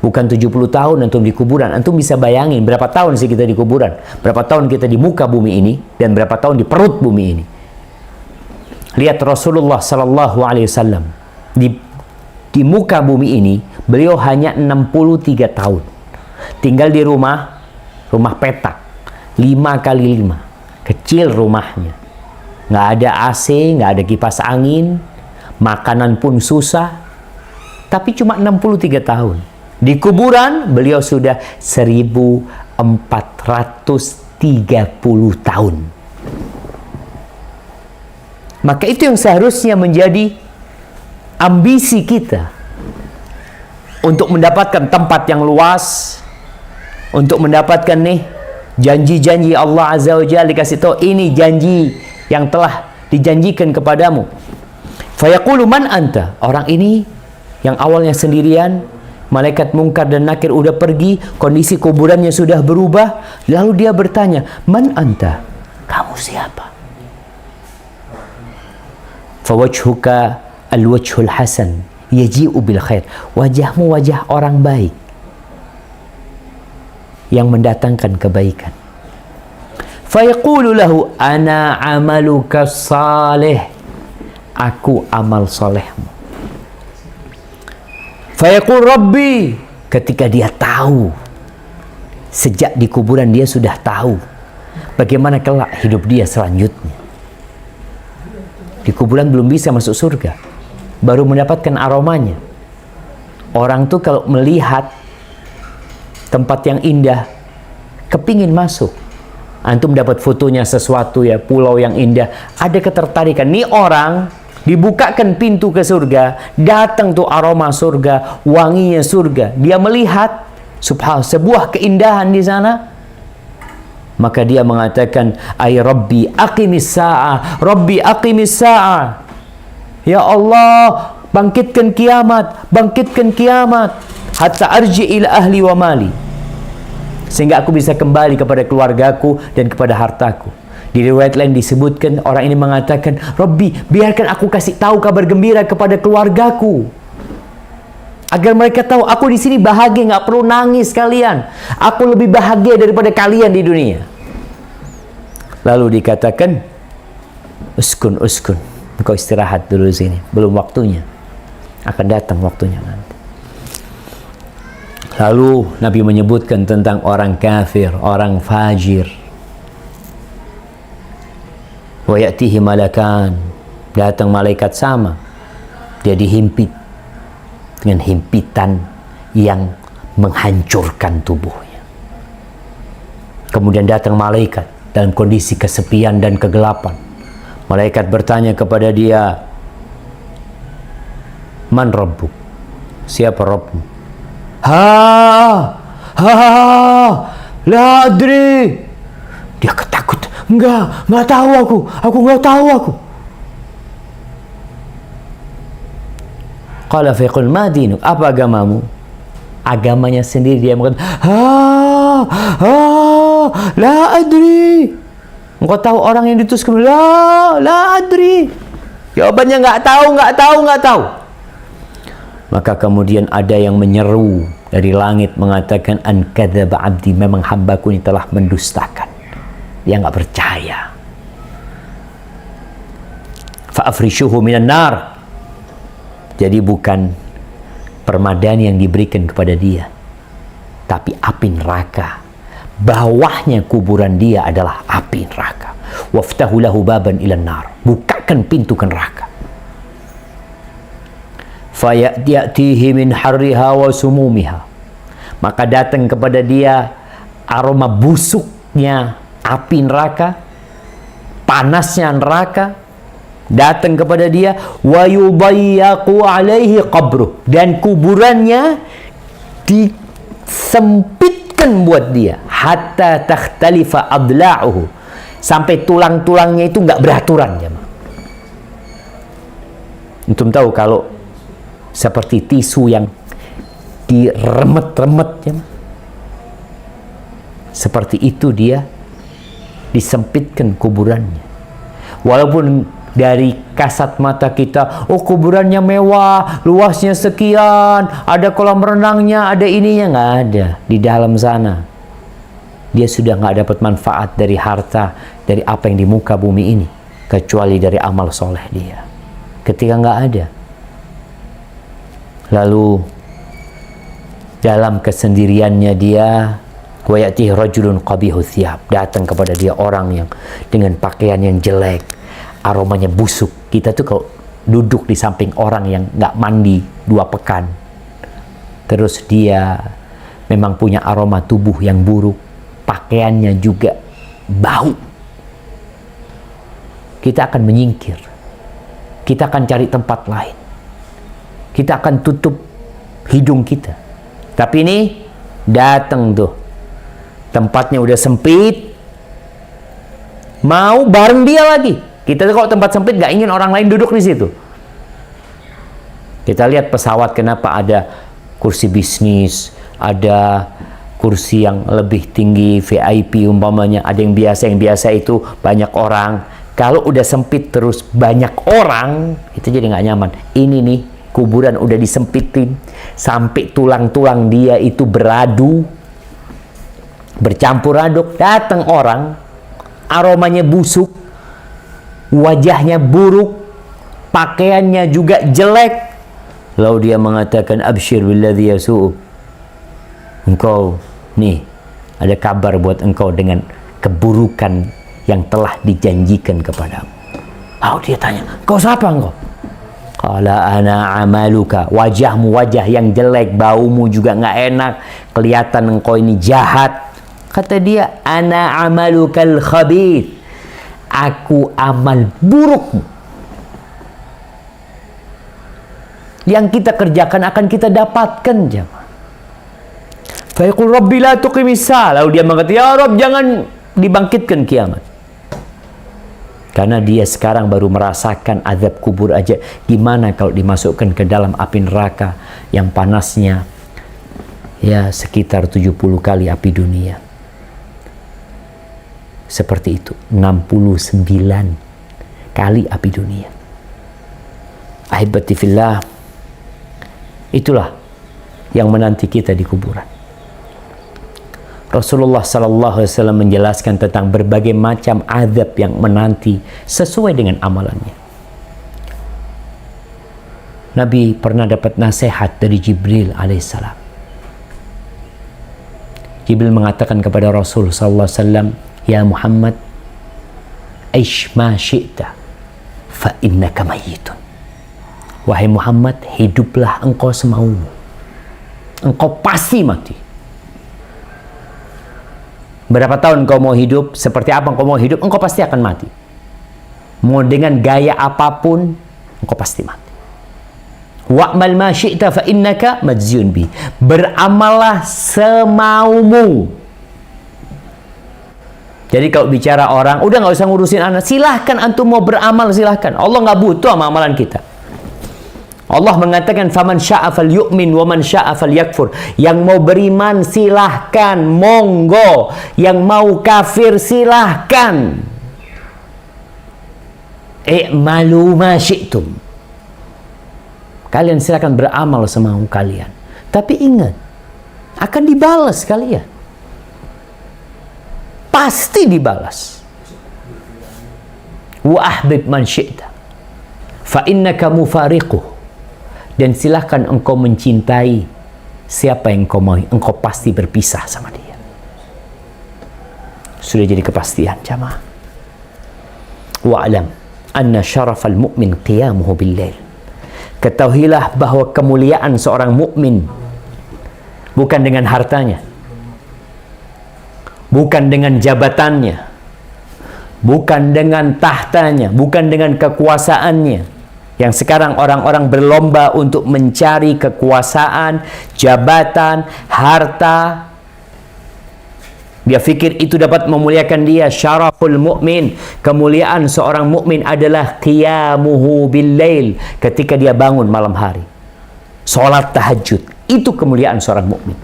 Bukan 70 tahun antum di kuburan. Antum bisa bayangin berapa tahun sih kita di kuburan, berapa tahun kita di muka bumi ini, dan berapa tahun di perut bumi ini. Lihat Rasulullah Sallallahu Alaihi Wasallam di muka bumi ini, beliau hanya 63 tahun. Tinggal di rumah petak 5 kali 5, kecil rumahnya, nggak ada AC, nggak ada kipas angin, makanan pun susah, tapi cuma 63 tahun. Di kuburan beliau sudah 1430 tahun. Maka itu yang seharusnya menjadi ambisi kita, untuk mendapatkan tempat yang luas, untuk mendapatkan nih janji-janji Allah Azza wa Jalla. Dikasih tahu ini janji yang telah dijanjikan kepadamu. Fayaqulu man anta. Orang ini yang awalnya sendirian, malaikat mungkar dan nakir udah pergi, kondisi kuburannya sudah berubah. Lalu dia bertanya, man anta? Kamu siapa? Fawajhuka al-wajhul hasan yaji'u bil khair. Wajahmu wajah orang baik yang mendatangkan kebaikan. Fayaqulu lahu ana amaluka salih. Aku amal solehmu. Fayaqul Rabbi. Ketika dia tahu, sejak di kuburan dia sudah tahu bagaimana kelak hidup dia selanjutnya. Di kuburan belum bisa masuk surga, baru mendapatkan aromanya. Orang tuh kalau melihat tempat yang indah, kepingin masuk. Antum dapat fotonya sesuatu ya, pulau yang indah, ada ketertarikan. Nih orang dibukakan pintu ke surga, datang tuh aroma surga, wanginya surga. Dia melihat subhanallah sebuah keindahan di sana. Maka dia mengatakan, ay Rabbi aqimis sa'ah, Rabbi aqimis sa'ah. Ya Allah, bangkitkan kiamat, bangkitkan kiamat, hatta arji ila ahli wa mali, sehingga aku bisa kembali kepada keluargaku dan kepada hartaku. Di Di riwayat lain disebutkan orang ini mengatakan, Rabbi, biarkan aku kasih tahu kabar gembira kepada keluargaku, agar mereka tahu aku di sini bahagia, nggak perlu nangis kalian. Aku lebih bahagia daripada kalian di dunia. Lalu dikatakan, uskun, engkau istirahat dulu di sini, belum waktunya. Akan datang waktunya nanti. Lalu Nabi menyebutkan tentang orang kafir, orang fajir. Wa ya'tihi malakan, datang malaikat sama, dia dihimpit dengan himpitan yang menghancurkan tubuhnya. Kemudian datang malaikat dalam kondisi kesepian dan kegelapan. Malaikat bertanya kepada dia, Man Rabbuk? Siapa Rabbmu? La adri. Dia ketakut. Enggak tahu aku enggak tahu aku. Qala faqul ma dinuk? Apa agamamu? Agamanya sendiri dia mengatakan, la adri. Engkau tahu orang yang diutus ke la adri. Jawabannya enggak tahu. Maka kemudian ada yang menyeru dari langit mengatakan, an kadzaba abdi, memang hambaku ini telah mendustakan. Dia enggak percaya. Fa afrishuhu minan nar. Jadi bukan permadani yang diberikan kepada dia, tapi api neraka. Bawahnya kuburan dia adalah api neraka. Waftahu lahu baban ilan nar. Bukakan pintu ke neraka. Fayatihi min harriha wa sumumiha. Maka datang kepada dia aroma busuknya api neraka, panasnya neraka. Datang kepada dia, wa yudayyaqu alaihi qabruh, dan kuburannya disempitkan buat dia, hatta takhtalifa adla'uhu, sampai tulang-tulangnya itu nggak beraturan, jemaah. Antum tahu kalau seperti tisu yang diremet-remet, jemaah, seperti itu dia disempitkan kuburannya. Walaupun dari kasat mata kita, oh kuburannya mewah, luasnya sekian, ada kolam renangnya, ada ininya, nggak ada. Di dalam sana dia sudah nggak dapat manfaat dari harta, dari apa yang di muka bumi ini, kecuali dari amal soleh dia. Ketika nggak ada, lalu dalam kesendiriannya dia, wa ya'tihi rajulun qabihu thiyab, datang kepada dia orang yang dengan pakaian yang jelek, aromanya busuk. Kita tuh kalau duduk di samping orang yang nggak mandi 2 pekan, terus dia memang punya aroma tubuh yang buruk, pakaiannya juga bau, kita akan menyingkir, kita akan cari tempat lain, kita akan tutup hidung kita. Tapi ini datang tuh, tempatnya udah sempit, mau bareng dia lagi. Kita tuh kalau tempat sempit gak ingin orang lain duduk di situ. Kita lihat pesawat, kenapa ada kursi bisnis, ada kursi yang lebih tinggi, VIP umpamanya, ada yang biasa itu banyak orang. Kalau udah sempit terus banyak orang, itu jadi gak nyaman. Ini nih, kuburan udah disempitin, sampai tulang-tulang dia itu beradu, bercampur aduk. Datang orang, aromanya busuk, wajahnya buruk, pakaiannya juga jelek. Lalu dia mengatakan, absyir billadzi yasu'u, engkau nih ada kabar buat engkau dengan keburukan yang telah dijanjikan kepadamu. Lalu dia tanya, kau siapa engkau? Qala ana amaluka, wajahmu wajah yang jelek, baumu juga nggak enak, kelihatan engkau ini jahat. Kata dia, ana amalukal khabith, aku amal burukmu. Yang kita kerjakan akan kita dapatkan, jemaah. Fa yaqul rabbi la tuqimis sa'a. Lalu dia mengatakan, ya Rabb, jangan dibangkitkan kiamat. Karena dia sekarang baru merasakan azab kubur aja. Gimana kalau dimasukkan ke dalam api neraka yang panasnya ya sekitar 70 kali api dunia. seperti itu. 69 kali api dunia. Ahibati fillah, itulah yang menanti kita di kuburan. Rasulullah sallallahu alaihi wasallam menjelaskan tentang berbagai macam azab yang menanti sesuai dengan amalannya. Nabi pernah dapat nasihat dari Jibril alaihissalam. Jibril mengatakan kepada Rasul sallallahu alaihi wasallam, "Ya Muhammad, aish ma syi'ta fa innaka mayyitun." Wahai Muhammad, hiduplah engkau semaumu. Engkau pasti mati. Berapa tahun kau mau hidup, seperti apa kau mau hidup, engkau pasti akan mati. Mau dengan gaya apapun, engkau pasti mati. Wa'mal ma syi'ta fa innaka majziyun bi. Beramallah semaumu. Jadi kalau bicara orang, udah nggak usah ngurusin anak, silahkan antum mau beramal, silahkan. Allah nggak butuh sama amalan kita. Allah mengatakan faman syaa falyu'min wa man syaa falyakfur. Yang mau beriman silahkan, monggo. Yang mau kafir silahkan. I'malu ma syi'tum. Kalian silahkan beramal semau kalian. Tapi ingat, akan dibalas kalian. Pasti dibalas. Wa ahbib man syi'ta fa innaka mufariquh. Dan silahkan engkau mencintai siapa yang engkau mau, engkau pasti berpisah sama dia. Sudah jadi kepastian jamaah. Wa'alam anna syarafal mu'min qiyamuhu bil-lail. Ketahuilah bahwa kemuliaan seorang mukmin bukan dengan hartanya, bukan dengan jabatannya, bukan dengan tahtanya, bukan dengan kekuasaannya. Yang sekarang orang-orang berlomba untuk mencari kekuasaan, jabatan, harta. Dia pikir itu dapat memuliakan dia. Syaraful mu'min, kemuliaan seorang mukmin adalah qiyamuhu bil-lail, ketika dia bangun malam hari, salat tahajud. Itu kemuliaan seorang mukmin.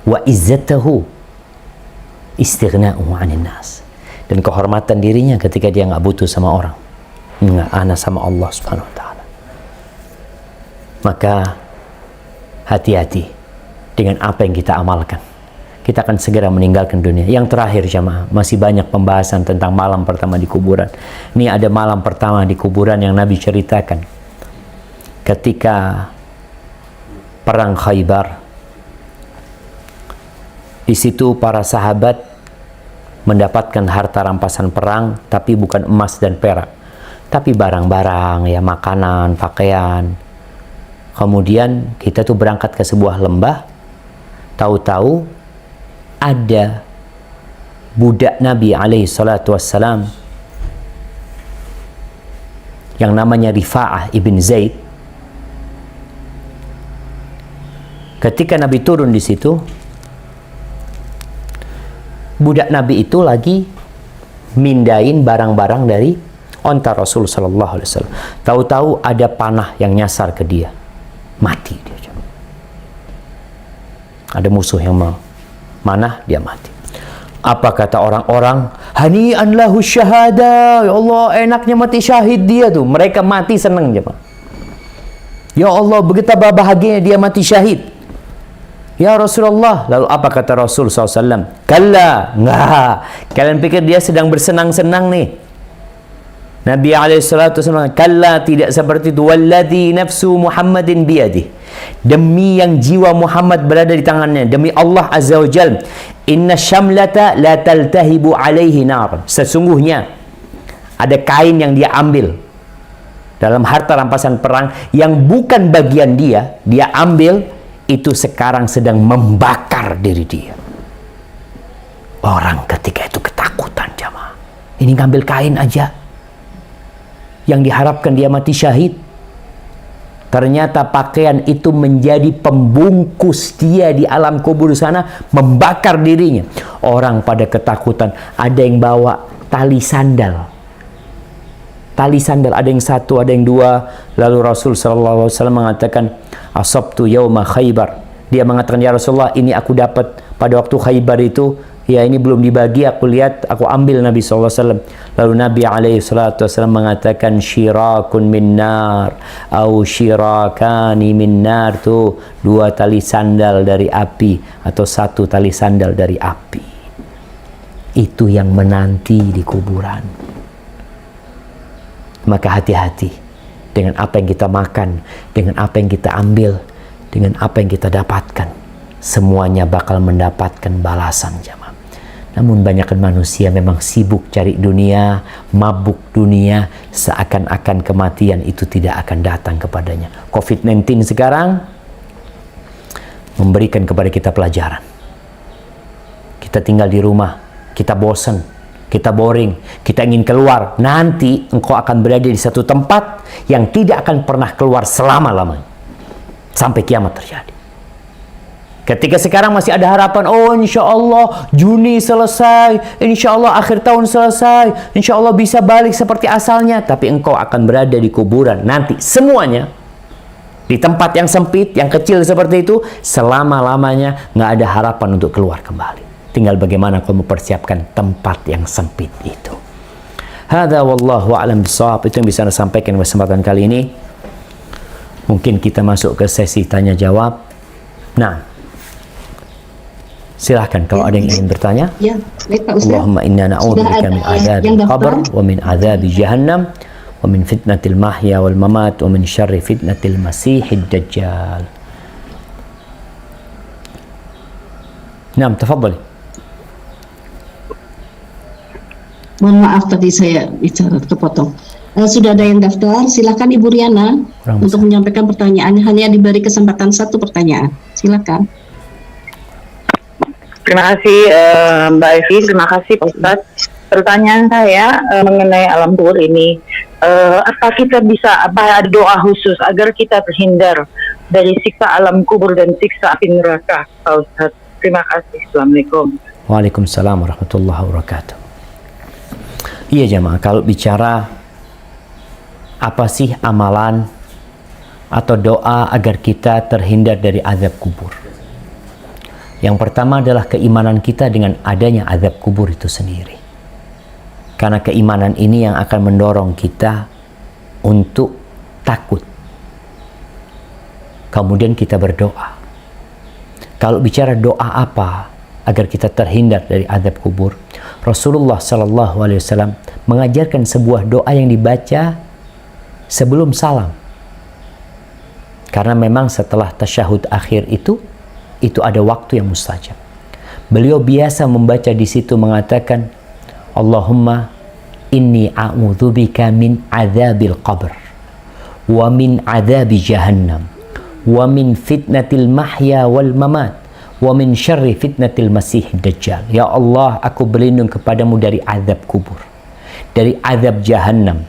Wa izzatahu istighna'uhu 'anil nas. Dan kehormatan dirinya ketika dia nggak butuh sama orang, nggak ana sama Allah Subhanahu wa taala. Maka hati-hati dengan apa yang kita amalkan. Kita akan segera meninggalkan dunia. Yang terakhir jamaah, masih banyak pembahasan tentang malam pertama di kuburan. Ini ada malam pertama di kuburan yang Nabi ceritakan. Ketika perang Khaybar, di situ para sahabat mendapatkan harta rampasan perang, tapi bukan emas dan perak, tapi barang-barang, ya, makanan, pakaian. Kemudian kita tuh berangkat ke sebuah lembah, tahu-tahu ada budak Nabi alaihi salatu wassalam yang namanya Rifa'ah ibn Zaid. Ketika Nabi turun di situ, budak Nabi itu lagi mindain barang-barang dari onta Rasul sallallahu alaihi wasallam. Tahu-tahu ada panah yang nyasar ke dia. Mati dia. Ada musuh yang mau manah, dia mati. Apa kata orang-orang? Hani'an lahu syahada. Ya Allah, enaknya mati syahid dia tuh. Mereka mati senang jemaah. Ya Allah, betapa bahagianya dia mati syahid. Ya Rasulullah, lalu apa kata Rasul SAW? Kalla, enggak. Kalian pikir dia sedang bersenang-senang nih? Nabi SAW, kalla, tidak seperti itu. Walladhi nafsu Muhammadin biyadih. Demi yang jiwa Muhammad berada di tangannya, demi Allah Azza wa Jal, inna syamlata la taltahibu alaihi nar. Sesungguhnya ada kain yang dia ambil dalam harta rampasan perang yang bukan bagian dia, dia ambil, itu sekarang sedang membakar diri dia. Orang ketika itu ketakutan jamaah. Ini ngambil kain aja, yang diharapkan dia mati syahid. Ternyata pakaian itu menjadi pembungkus dia di alam kubur sana, membakar dirinya. Orang pada ketakutan. Ada yang bawa tali sandal. Tali sandal, ada yang satu, ada yang dua. Lalu Rasul SAW mengatakan, asabtu yawma Khaybar Dia mengatakan, ya Rasulullah, ini aku dapat pada waktu Khaybar itu, ya ini belum dibagi, aku lihat, aku ambil Nabi SAW. Lalu Nabi SAW mengatakan, syirakun min nar, au syirakani min nar, tuh 2 tali sandal dari api, atau 1 tali sandal dari api. Itu yang menanti di kuburan. Maka hati-hati dengan apa yang kita makan, dengan apa yang kita ambil, dengan apa yang kita dapatkan. Semuanya bakal mendapatkan balasan, jamaah. Namun banyakkan manusia memang sibuk cari dunia, mabuk dunia, seakan-akan kematian itu tidak akan datang kepadanya. COVID-19 sekarang memberikan kepada kita pelajaran. Kita tinggal di rumah, kita bosan, kita boring, kita ingin keluar. Nanti engkau akan berada di satu tempat yang tidak akan pernah keluar selama-lamanya, sampai kiamat terjadi. Ketika sekarang masih ada harapan, oh insya Allah Juni selesai, insya Allah akhir tahun selesai, insya Allah bisa balik seperti asalnya. Tapi engkau akan berada di kuburan nanti semuanya, di tempat yang sempit, yang kecil seperti itu, selama-lamanya nggak ada harapan untuk keluar kembali. Tinggal bagaimana kau mempersiapkan tempat yang sempit itu. Hadza wallahu a'lam bishawab. Itu yang bisa saya sampaikan pada kesempatan kali ini. Mungkin kita masuk ke sesi tanya jawab. Nah, silahkan kalau ada yang ingin bertanya. Ya, baik Pak Ustaz. Allahumma inna na'udzubika min adzabil qabr wa min adzabi jahannam wa min fitnatil mahya wal mamat wa min syarri fitnatil masiihid dajjal. Naam, tafadhali. Mohon maaf tadi saya bicara kepotong. Sudah ada yang daftar, silakan Ibu Riana untuk menyampaikan pertanyaannya. Hanya diberi kesempatan 1 pertanyaan. Silakan. Terima kasih Mbak Evi, terima kasih Pak Ustadz. Pertanyaan saya mengenai alam kubur ini, apa kita bisa, apa ada doa khusus agar kita terhindar dari siksa alam kubur dan siksa api neraka, Pak Ustadz? Terima kasih. Assalamualaikum. Waalaikumsalam warahmatullahi wabarakatuh. Iya jamaah, kalau bicara apa sih amalan atau doa agar kita terhindar dari azab kubur? Yang pertama adalah keimanan kita dengan adanya azab kubur itu sendiri. Karena keimanan ini yang akan mendorong kita untuk takut. Kemudian kita berdoa. Kalau bicara doa apa agar kita terhindar dari azab kubur, Rasulullah SAW mengajarkan sebuah doa yang dibaca sebelum salam. Karena memang setelah tasyahud akhir itu ada waktu yang mustajab. Beliau biasa membaca di situ mengatakan, Allahumma inni a'udzubika min adzabil qabr wa min adzabi jahannam wa min fitnatil mahya wal mamat wa min syarri fitnatil masih dajjal. Ya Allah, aku berlindung kepadamu dari azab kubur, dari azab jahannam,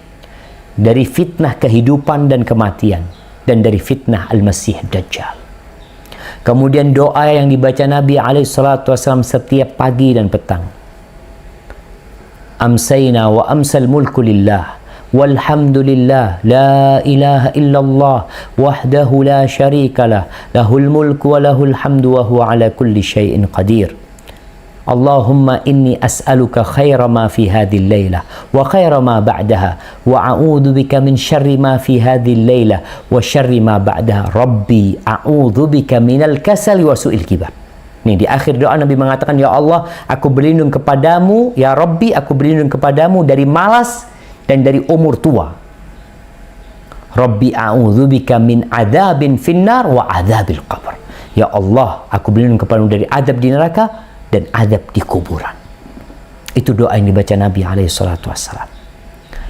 dari fitnah kehidupan dan kematian, dan dari fitnah al-masih dajjal. Kemudian doa yang dibaca Nabi SAW setiap pagi dan petang. Amsayna wa amsal mulku lillah walhamdulillah la ilaha illallah wahdahu la syarika lah lahul mulku wa lahul hamdu wa huwa ala kulli syai'in qadir. Allahumma inni as'aluka khaira ma fi hadhihi al-lailah wa khaira ma ba'daha wa a'udzu bika min syarri ma fi hadhihi al-lailah wa syarri ma ba'daha. Rabbi a'udzu bika minal kasali wa su'il kibar. Nih di akhir doa Nabi mengatakan, ya Allah, aku berlindung kepadamu, ya Rabbi, aku berlindung kepadamu dari malas dan dari umur tua. Rabbi a'udzu bika min adzabin finnar wa adzabil qabr. Ya Allah, aku berlindung kepadamu dari azab di neraka dan azab di kuburan. Itu doa yang dibaca Nabi SAW.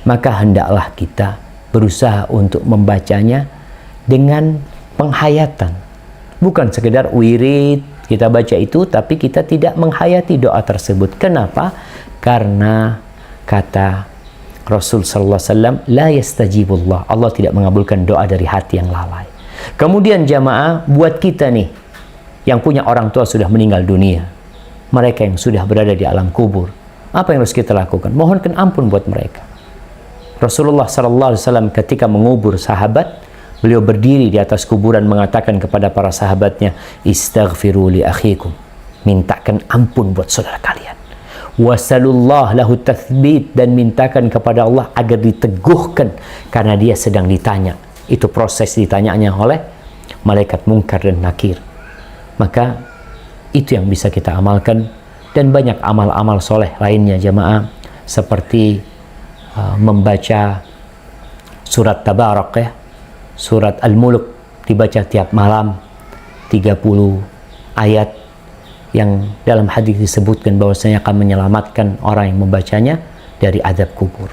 Maka hendaklah kita berusaha untuk membacanya dengan penghayatan. Bukan sekedar wirid, kita baca itu tapi kita tidak menghayati doa tersebut. Kenapa? Karena kata Rasul SAW, la yastajibullah, Allah tidak mengabulkan doa dari hati yang lalai. Kemudian jamaah, buat kita nih yang punya orang tua sudah meninggal dunia, mereka yang sudah berada di alam kubur, apa yang harus kita lakukan? Mohonkan ampun buat mereka. Rasulullah SAW ketika mengubur sahabat, Beliau berdiri di atas kuburan mengatakan kepada para sahabatnya, istaghfiru li akhikum, mintakan ampun buat saudara kalian. Wasalullah lahu tathbit, dan mintakan kepada Allah agar diteguhkan karena dia sedang ditanya. Itu proses ditanyanya oleh malaikat Munkar dan Nakir. Maka itu yang bisa kita amalkan, dan banyak amal-amal soleh lainnya jamaah, seperti membaca surat Tabarak ya, surat Al-Mulk dibaca tiap malam 30 ayat yang dalam hadis disebutkan bahwasanya akan menyelamatkan orang yang membacanya dari azab kubur.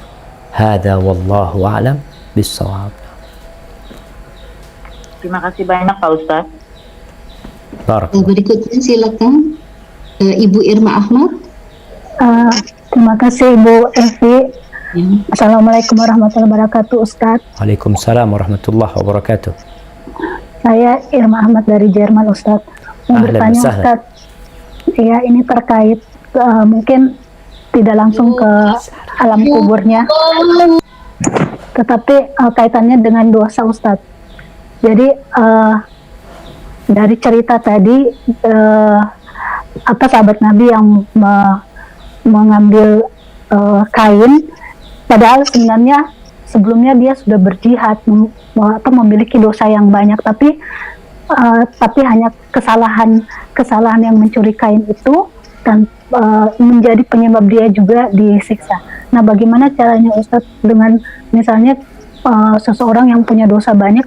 Hada wallahu a'lam bissawab. Terima kasih banyak Pak Ustadz. Barakallah. Berikutnya silakan Ibu Irma Ahmad. Terima kasih Ibu Evi. Ya. Assalamualaikum warahmatullahi wabarakatuh Ustadz. Waalaikumsalam warahmatullahi wabarakatuh. Saya Irma Ahmad dari Jerman Ustadz. Mau Ahlan bertanya wa sahlan. Ustadz. Ya, ini terkait mungkin tidak langsung ke alam kuburnya, tetapi kaitannya dengan dosa Ustadz. Jadi dari cerita tadi sahabat Nabi yang mengambil kain, padahal sebenarnya sebelumnya dia sudah berjihad atau memiliki dosa yang banyak, tapi hanya kesalahan yang mencuri kain itu dan menjadi penyebab dia juga disiksa. Nah, bagaimana caranya Ustadz dengan misalnya seseorang yang punya dosa banyak,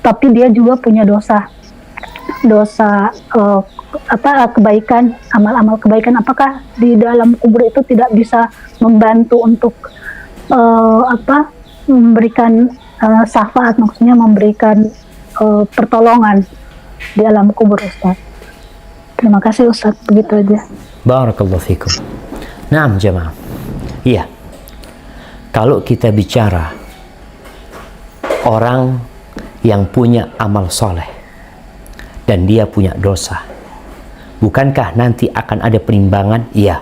tapi dia juga punya dosa kebaikan, amal-amal kebaikan, apakah di dalam kubur itu tidak bisa membantu untuk memberikan syafaat, maksudnya memberikan pertolongan di alam kubur Ustaz. Terima kasih Ustaz, begitu aja. Barakallahu fikum. Naam jemaah. Iya. Kalau kita bicara orang yang punya amal soleh dan dia punya dosa, bukankah nanti akan ada penimbangan? Iya,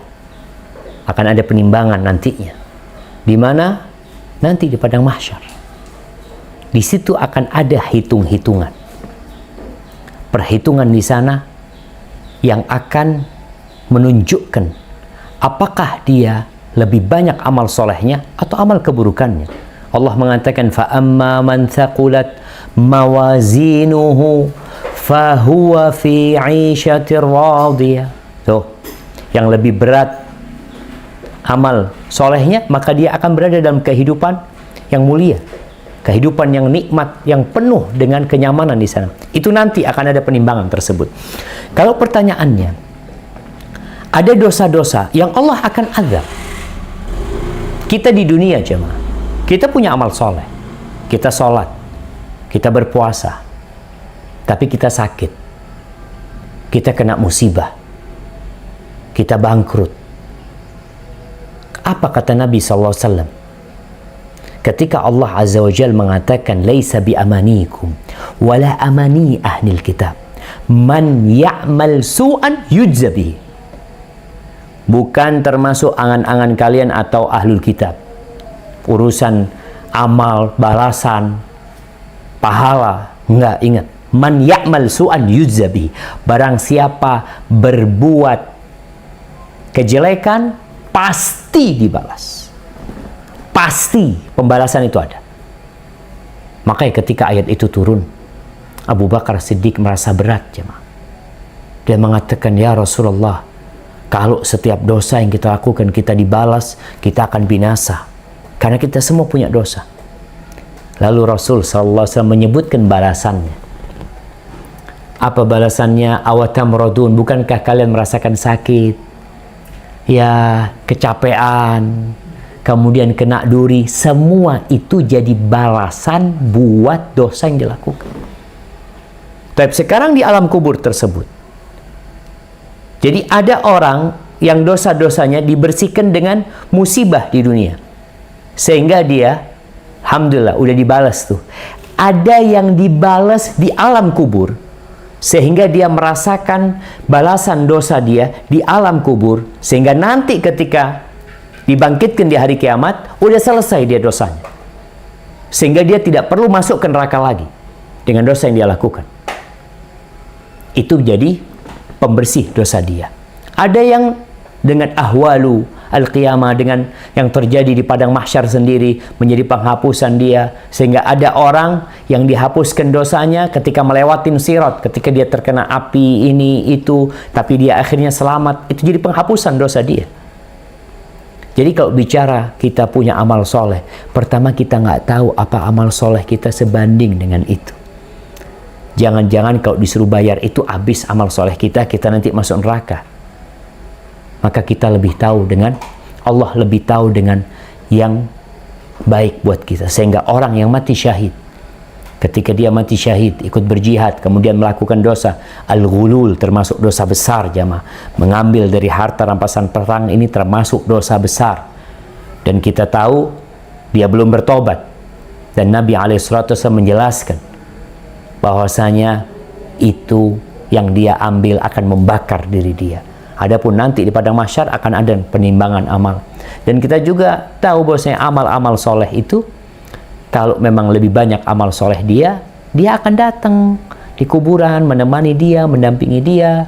akan ada penimbangan nantinya. Di mana? Nanti di padang mahsyar. Di situ akan ada hitung-hitungan. Perhitungan di sana yang akan menunjukkan apakah dia lebih banyak amal solehnya atau amal keburukannya. Allah mengatakan, فَأَمَّا مَنْ ثَقُلَتْ مَوَازِينُهُ فَهُوَ فِي عِيشَةٍ رَاضِيَةٍ. Tuh, yang lebih berat amal solehnya, maka dia akan berada dalam kehidupan yang mulia, kehidupan yang nikmat, yang penuh dengan kenyamanan di sana. Itu nanti akan ada penimbangan tersebut. Kalau pertanyaannya, ada dosa-dosa yang Allah akan azab. Kita di dunia jemaah, kita punya amal soleh, kita sholat, kita berpuasa, tapi kita sakit, kita kena musibah, kita bangkrut. Apa kata Nabi SAW? Ketika Allah Azza wa Jal mengatakan, Laisa bi amanikum, wala amani ahlil kitab, man ya'mal su'an yujzabi. Bukan termasuk angan-angan kalian atau ahlul kitab. Urusan amal, balasan, pahala. Enggak, ingat. Man ya'mal su'an yujzabi. Barang siapa berbuat kejelekan, pasti dibalas. Pasti pembalasan itu ada. Makanya ketika ayat itu turun, Abu Bakar Siddiq merasa berat jemaah. Dia mengatakan, ya Rasulullah, kalau setiap dosa yang kita lakukan kita dibalas, kita akan binasa. Karena kita semua punya dosa. Lalu Rasul SAW menyebutkan balasannya. Apa balasannya? Awatamradun, bukankah kalian merasakan sakit? Ya, kecapean, kemudian kena duri, semua itu jadi balasan buat dosa yang dilakukan. Tapi sekarang di alam kubur tersebut, jadi ada orang yang dosa-dosanya dibersihkan dengan musibah di dunia, sehingga dia, alhamdulillah, udah dibalas tuh. Ada yang dibalas di alam kubur, sehingga dia merasakan balasan dosa dia di alam kubur, sehingga nanti ketika dibangkitkan di hari kiamat, udah selesai dia dosanya. sehingga dia tidak perlu masuk ke neraka lagi dengan dosa yang dia lakukan. Itu jadi pembersih dosa dia. Ada yang dengan ahwalu al-qiyamah, dengan yang terjadi di padang mahsyar sendiri menjadi penghapusan dia, sehingga ada orang yang dihapuskan dosanya ketika melewatin sirat, ketika dia terkena api ini itu, tapi dia akhirnya selamat. Itu jadi penghapusan dosa dia. Jadi kalau bicara kita punya amal soleh, pertama kita nggak tahu apa amal soleh kita sebanding dengan itu. Jangan-jangan kalau disuruh bayar itu habis amal soleh kita nanti masuk neraka. Maka kita lebih tahu dengan, Allah lebih tahu dengan yang baik buat kita. Sehingga orang yang mati syahid, ketika dia mati syahid, ikut berjihad, kemudian melakukan dosa, al-ghulul termasuk dosa besar jamaah. Mengambil dari harta rampasan perang ini termasuk dosa besar. Dan kita tahu dia belum bertobat. Dan Nabi SAW menjelaskan bahwasanya itu yang dia ambil akan membakar diri dia. Adapun nanti di padang mahsyar akan ada penimbangan amal. Dan kita juga tahu bahwasanya amal-amal soleh itu, kalau memang lebih banyak amal soleh dia akan datang di kuburan, menemani dia, mendampingi dia.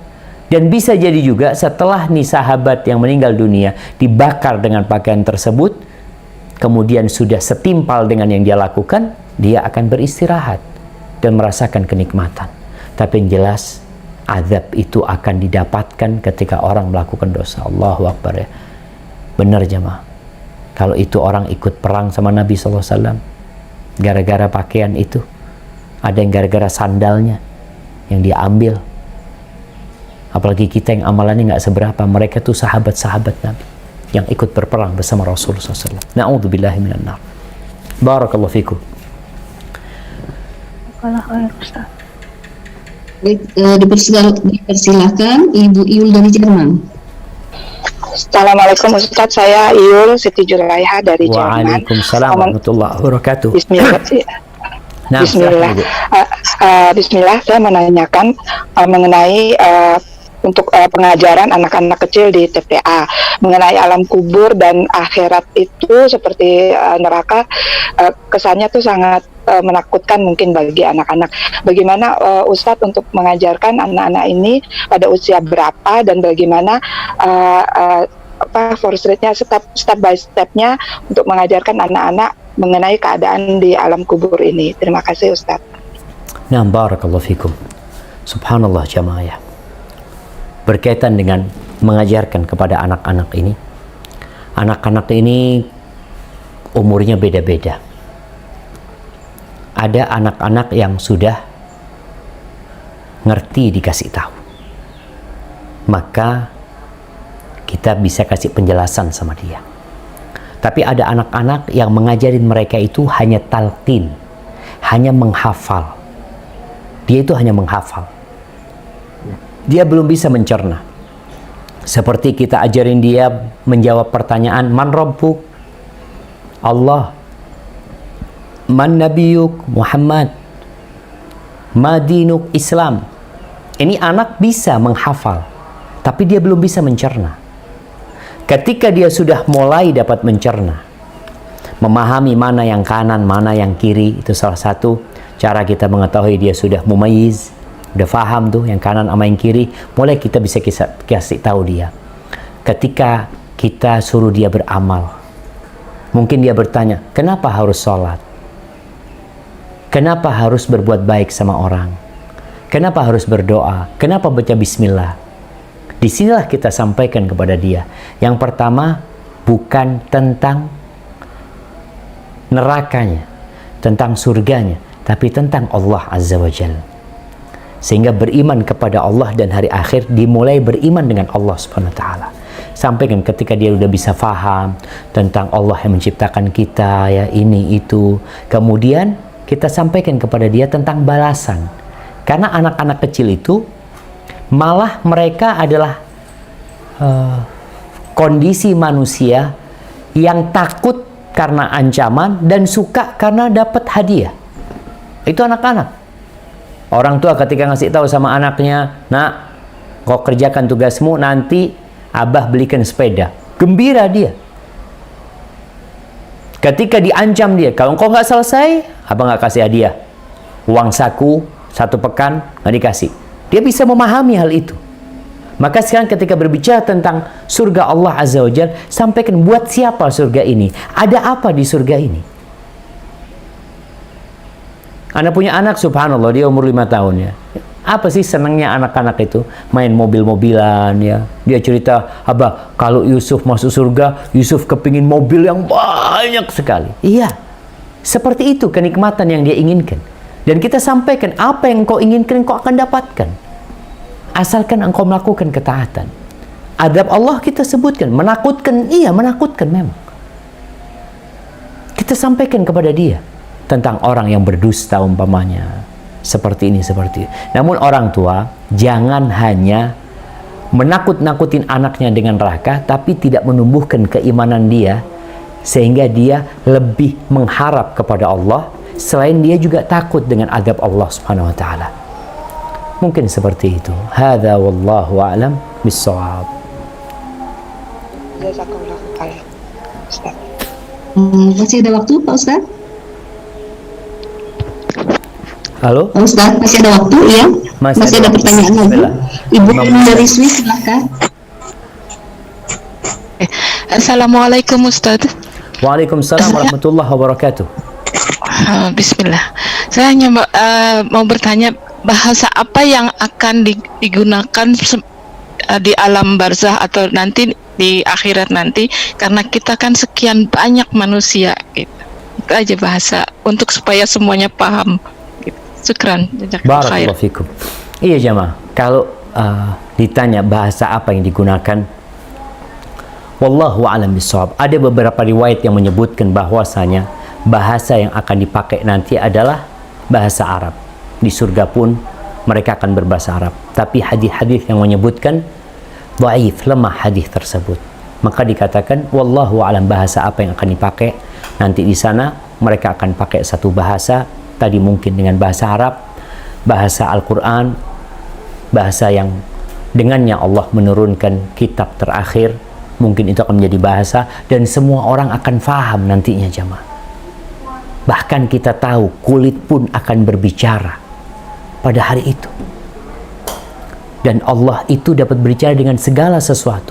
Dan bisa jadi juga setelah nih sahabat yang meninggal dunia dibakar dengan pakaian tersebut, kemudian sudah setimpal dengan yang dia lakukan, dia akan beristirahat dan merasakan kenikmatan. Tapi yang jelas, azab itu akan didapatkan ketika orang melakukan dosa. Allahu Akbar ya. Benar jemaah. Kalau itu orang ikut perang sama Nabi SAW, gara-gara pakaian itu, ada yang gara-gara sandalnya yang dia ambil. Apalagi kita yang amalannya nggak seberapa, mereka tuh sahabat-sahabat Nabi yang ikut berperang bersama Rasulullah SAW. Na'udzubillahi minan nar. Barakallahu fikum. Kalau Ustaz. Baik, dipersilahkan Ibu Iul dari Jerman. Assalamualaikum Ustaz, saya Iul Siti Julaiha dari Jerman. Waalaikumsalam warahmatullahi wabarakatuh. Bismillah. Nah, Bismillah. Bismillah, saya menanyakan mengenai untuk pengajaran anak-anak kecil di TPA mengenai alam kubur dan akhirat itu seperti neraka. Kesannya tuh sangat menakutkan mungkin bagi anak-anak. Bagaimana Ustadz untuk mengajarkan anak-anak ini pada usia berapa dan bagaimana force rate-nya, step by step-nya untuk mengajarkan anak-anak mengenai keadaan di alam kubur ini. Terima kasih Ustadz. Nah, barakallahu fikum. Subhanallah jamaah ya. Berkaitan dengan mengajarkan kepada anak-anak ini. Anak-anak ini umurnya beda-beda. Ada anak-anak yang sudah ngerti dikasih tahu. Maka kita bisa kasih penjelasan sama dia. Tapi ada anak-anak yang mengajarin mereka itu hanya talqin, hanya menghafal. Dia itu hanya menghafal. Dia belum bisa mencerna. Seperti kita ajarin dia menjawab pertanyaan, man rabbuk? Allah. Man nabiyuk? Muhammad. Ma dinuk? Islam. Ini anak bisa menghafal, tapi dia belum bisa mencerna. Ketika dia sudah mulai dapat mencerna, memahami mana yang kanan, mana yang kiri, itu salah satu cara kita mengetahui dia sudah mumayyiz, udah paham tuh yang kanan sama yang kiri, mulai kita bisa kasih tahu dia. Ketika kita suruh dia beramal, mungkin dia bertanya, kenapa harus sholat? Kenapa harus berbuat baik sama orang? Kenapa harus berdoa? Kenapa baca bismillah? Disinilah kita sampaikan kepada dia. Yang pertama, bukan tentang nerakanya, tentang surganya, tapi tentang Allah Azza wa Jalla. Sehingga beriman kepada Allah dan hari akhir dimulai beriman dengan Allah Subhanahu wa taala. Sampaikan ketika dia udah bisa faham tentang Allah yang menciptakan kita, ya ini itu. Kemudian kita sampaikan kepada dia tentang balasan. Karena anak-anak kecil itu malah mereka adalah kondisi manusia yang takut karena ancaman dan suka karena dapat hadiah. Itu anak-anak. Orang tua ketika ngasih tahu sama anaknya, nak, kau kerjakan tugasmu, nanti abah belikan sepeda. Gembira dia. Ketika diancam dia, kalau engkau nggak selesai, abang nggak kasih hadiah. Uang saku 1 pekan nggak dikasih. Dia bisa memahami hal itu. Maka sekarang ketika berbicara tentang surga Allah Azza wa Jalla, sampaikan buat siapa surga ini? Ada apa di surga ini? Anda punya anak, subhanallah, dia umur 5 tahun ya. Apa sih senangnya anak-anak itu? Main mobil-mobilan ya. Dia cerita, Abah, kalau Yusuf masuk surga, Yusuf kepingin mobil yang banyak sekali. Iya, seperti itu kenikmatan yang dia inginkan. Dan kita sampaikan, apa yang kau inginkan, kau akan dapatkan. Asalkan engkau melakukan ketaatan. Adab Allah kita sebutkan, menakutkan, iya menakutkan memang. Kita sampaikan kepada dia tentang orang yang berdusta umpamanya. Seperti ini, seperti itu. Namun orang tua jangan hanya menakut-nakutin anaknya dengan neraka, tapi tidak menumbuhkan keimanan dia, sehingga dia lebih mengharap kepada Allah, selain dia juga takut dengan azab Allah Subhanahu wa Ta'ala. Mungkin seperti itu. Hadza wallahu a'lam bis-shawab. Jazakallahu khairan, Ustaz. Masih ada waktu Pak Ustaz? Halo? Pak Ustaz, masih ada waktu ya? Masih ada pertanyaan lagi. Bismillah. Ibu dari Swiss, silakan. Assalamualaikum Ustaz. Waalaikumsalam warahmatullahi wabarakatuh. Bismillah. Saya hanya mau bertanya, bahasa apa yang akan digunakan di alam barzah atau nanti di akhirat nanti, karena kita kan sekian banyak manusia gitu. Itu aja bahasa untuk supaya semuanya paham gitu. Syukran. Barakallahu fikum. Iya jamaah, kalau ditanya bahasa apa yang digunakan, wallahu a'lam bishawab. Ada beberapa riwayat yang menyebutkan bahwasanya bahasa yang akan dipakai nanti adalah bahasa Arab. Di surga pun mereka akan berbahasa Arab. Tapi hadis-hadis yang menyebutkan dhaif, lemah hadis tersebut. Maka dikatakan wallahu a'lam bahasa apa yang akan dipakai nanti di sana. Mereka akan pakai satu bahasa, tadi mungkin dengan bahasa Arab, bahasa Al-Quran, bahasa yang dengannya Allah menurunkan kitab terakhir. Mungkin itu akan menjadi bahasa dan semua orang akan faham nantinya jamaah. Bahkan kita tahu kulit pun akan berbicara pada hari itu. Dan Allah itu dapat berbicara dengan segala sesuatu.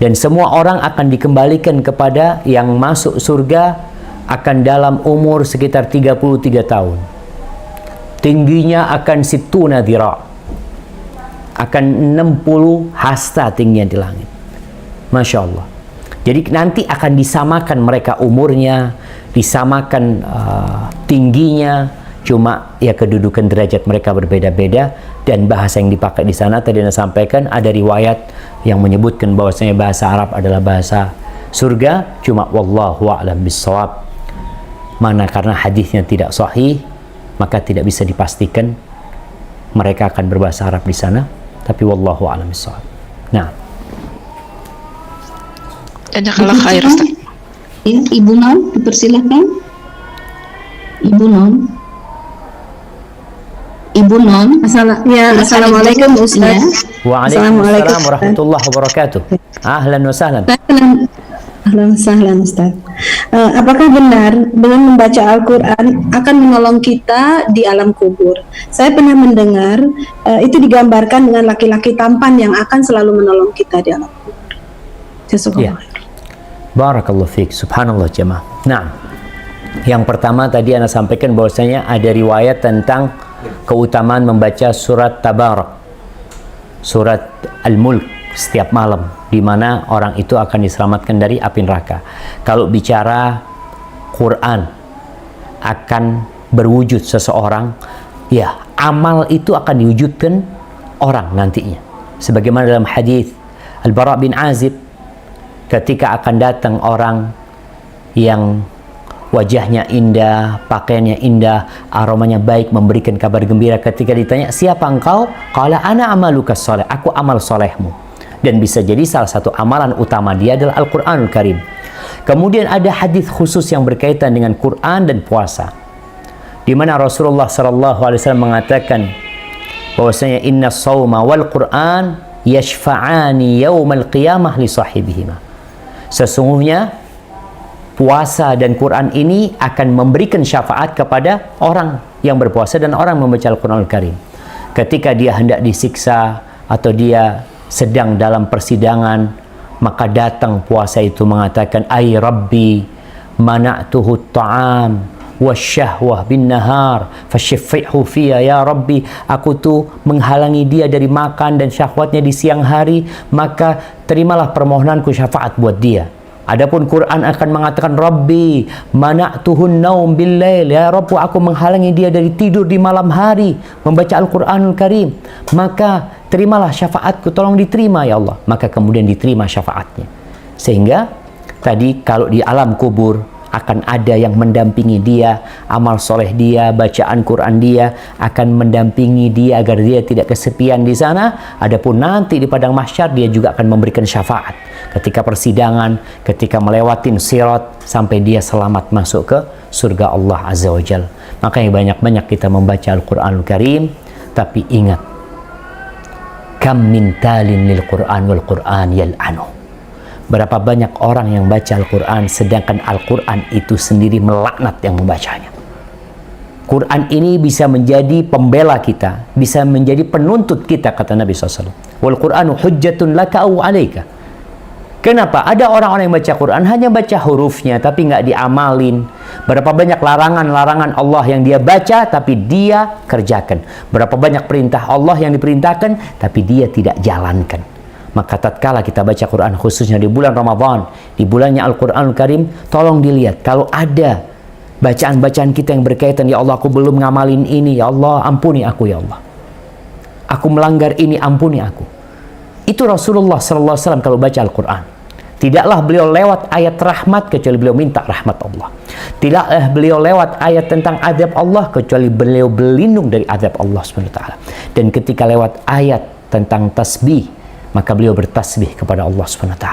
Dan semua orang akan dikembalikan kepada yang masuk surga akan dalam umur sekitar 33 tahun. Tingginya akan situna dhira'. Akan 60 hasta tingginya di langit. Masya Allah. Jadi nanti akan disamakan mereka umurnya, disamakan tingginya, cuma ya kedudukan derajat mereka berbeda-beda. Dan bahasa yang dipakai di sana tadi Anda sampaikan, ada riwayat yang menyebutkan bahwasanya bahasa Arab adalah bahasa surga, cuma wallahu a'lam bis-shawab. Mana karena hadisnya tidak sahih, maka tidak bisa dipastikan mereka akan berbahasa Arab di sana, tapi wallahu a'lam bis-shawab. Nah, Jazakallah khair Ustaz. Ya, Ibu Non, dipersilakan. Ibu Non. Assalamualaikum Ustaz. Waalaikumsalam warahmatullahi wabarakatuh. Ahlan wa sahlan. Ahlan sahlan Ustaz. Apakah benar dengan membaca Al-Quran akan menolong kita di alam kubur? Saya pernah mendengar itu digambarkan dengan laki-laki tampan yang akan selalu menolong kita di alam kubur. Ya. Barakallahu fiik. Subhanallah jemaah. Nah, yang pertama tadi Anda sampaikan bahwasanya ada riwayat tentang keutamaan membaca surat Tabarak, surat Al-Mulk setiap malam, di mana orang itu akan diselamatkan dari api neraka. Kalau bicara Quran akan berwujud seseorang, ya amal itu akan diwujudkan orang nantinya. Sebagaimana dalam hadis Al-Bara' bin Azib, ketika akan datang orang yang wajahnya indah, pakaiannya indah, aromanya baik, memberikan kabar gembira. Ketika ditanya, siapa engkau? Qala ana amaluka soleh, aku amal solehmu. Dan bisa jadi salah satu amalan utama dia adalah Al-Quranul Karim. Kemudian ada hadis khusus yang berkaitan dengan Quran dan puasa, di mana Rasulullah SAW mengatakan bahwasanya inna sawma wal Quran yashfa'ani yaumal qiyamah li sahibihima. Sesungguhnya puasa dan Quran ini akan memberikan syafaat kepada orang yang berpuasa dan orang membaca Al-Quranul Karim. Ketika dia hendak disiksa atau dia sedang dalam persidangan, maka datang puasa itu mengatakan, ay Rabbi mana'tuhu ta'am wasyahwah bin nahar fasyaffi'hu fiyya ya Rabbi, aku tuh menghalangi dia dari makan dan syahwatnya di siang hari, maka terimalah permohonanku syafaat buat dia. Adapun Quran akan mengatakan, Rabbi mana'tuhun naum bil lail, ya Rabbu, aku menghalangi dia dari tidur di malam hari membaca Al-Quranul Karim, maka terimalah syafaatku, tolong diterima ya Allah. Maka kemudian diterima syafaatnya. Sehingga tadi kalau di alam kubur akan ada yang mendampingi dia, amal soleh dia, bacaan Quran dia akan mendampingi dia agar dia tidak kesepian di sana. Adapun nanti di padang mahsyar dia juga akan memberikan syafaat ketika persidangan, ketika melewatin sirat sampai dia selamat masuk ke surga Allah Azza wa Jalla. Makanya banyak-banyak kita membaca Al-Quranul Karim, tapi ingat, kam min talin lil Quran wal Quran yal'anu. Berapa banyak orang yang baca Al-Quran sedangkan Al-Quran itu sendiri melaknat yang membacanya. Quran ini bisa menjadi pembela kita, bisa menjadi penuntut kita, kata Nabi SAW. Wal Quranu hujjatun laka au alaika. Kenapa? Ada orang-orang yang baca Quran hanya baca hurufnya tapi nggak diamalin. Berapa banyak larangan-larangan Allah yang dia baca tapi dia kerjakan. Berapa banyak perintah Allah yang diperintahkan tapi dia tidak jalankan. Maka tatkala kita baca Quran, khususnya di bulan Ramadan, di bulannya Al-Quranul Karim, tolong dilihat kalau ada bacaan-bacaan kita yang berkaitan, ya Allah aku belum ngamalin ini, ya Allah ampuni aku ya Allah, aku melanggar ini, ampuni aku. Itu Rasulullah SAW kalau baca Al-Quran. Tidaklah beliau lewat ayat rahmat kecuali beliau minta rahmat Allah. Tidaklah beliau lewat ayat tentang azab Allah kecuali beliau berlindung dari azab Allah SWT. Dan ketika lewat ayat tentang tasbih, maka beliau bertasbih kepada Allah SWT.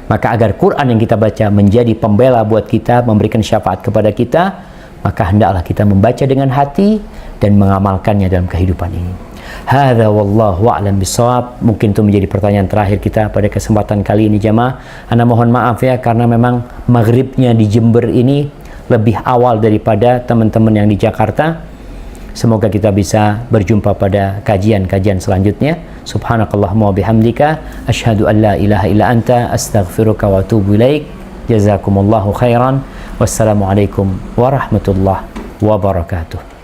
Maka agar Quran yang kita baca menjadi pembela buat kita, memberikan syafaat kepada kita, maka hendaklah kita membaca dengan hati dan mengamalkannya dalam kehidupan ini. Hadza wallahu a'lam bishawab. Mungkin itu menjadi pertanyaan terakhir kita pada kesempatan kali ini jamaah. Ana mohon maaf ya karena memang maghribnya di Jember ini lebih awal daripada teman-teman yang di Jakarta. Semoga kita bisa berjumpa pada kajian-kajian selanjutnya. Subhanakallahumma wa bihamdika asyhadu an la ilaha illa anta astaghfiruka wa atubu ilaik. Jazakumullahu khairan. Wassalamualaikum warahmatullahi wabarakatuh.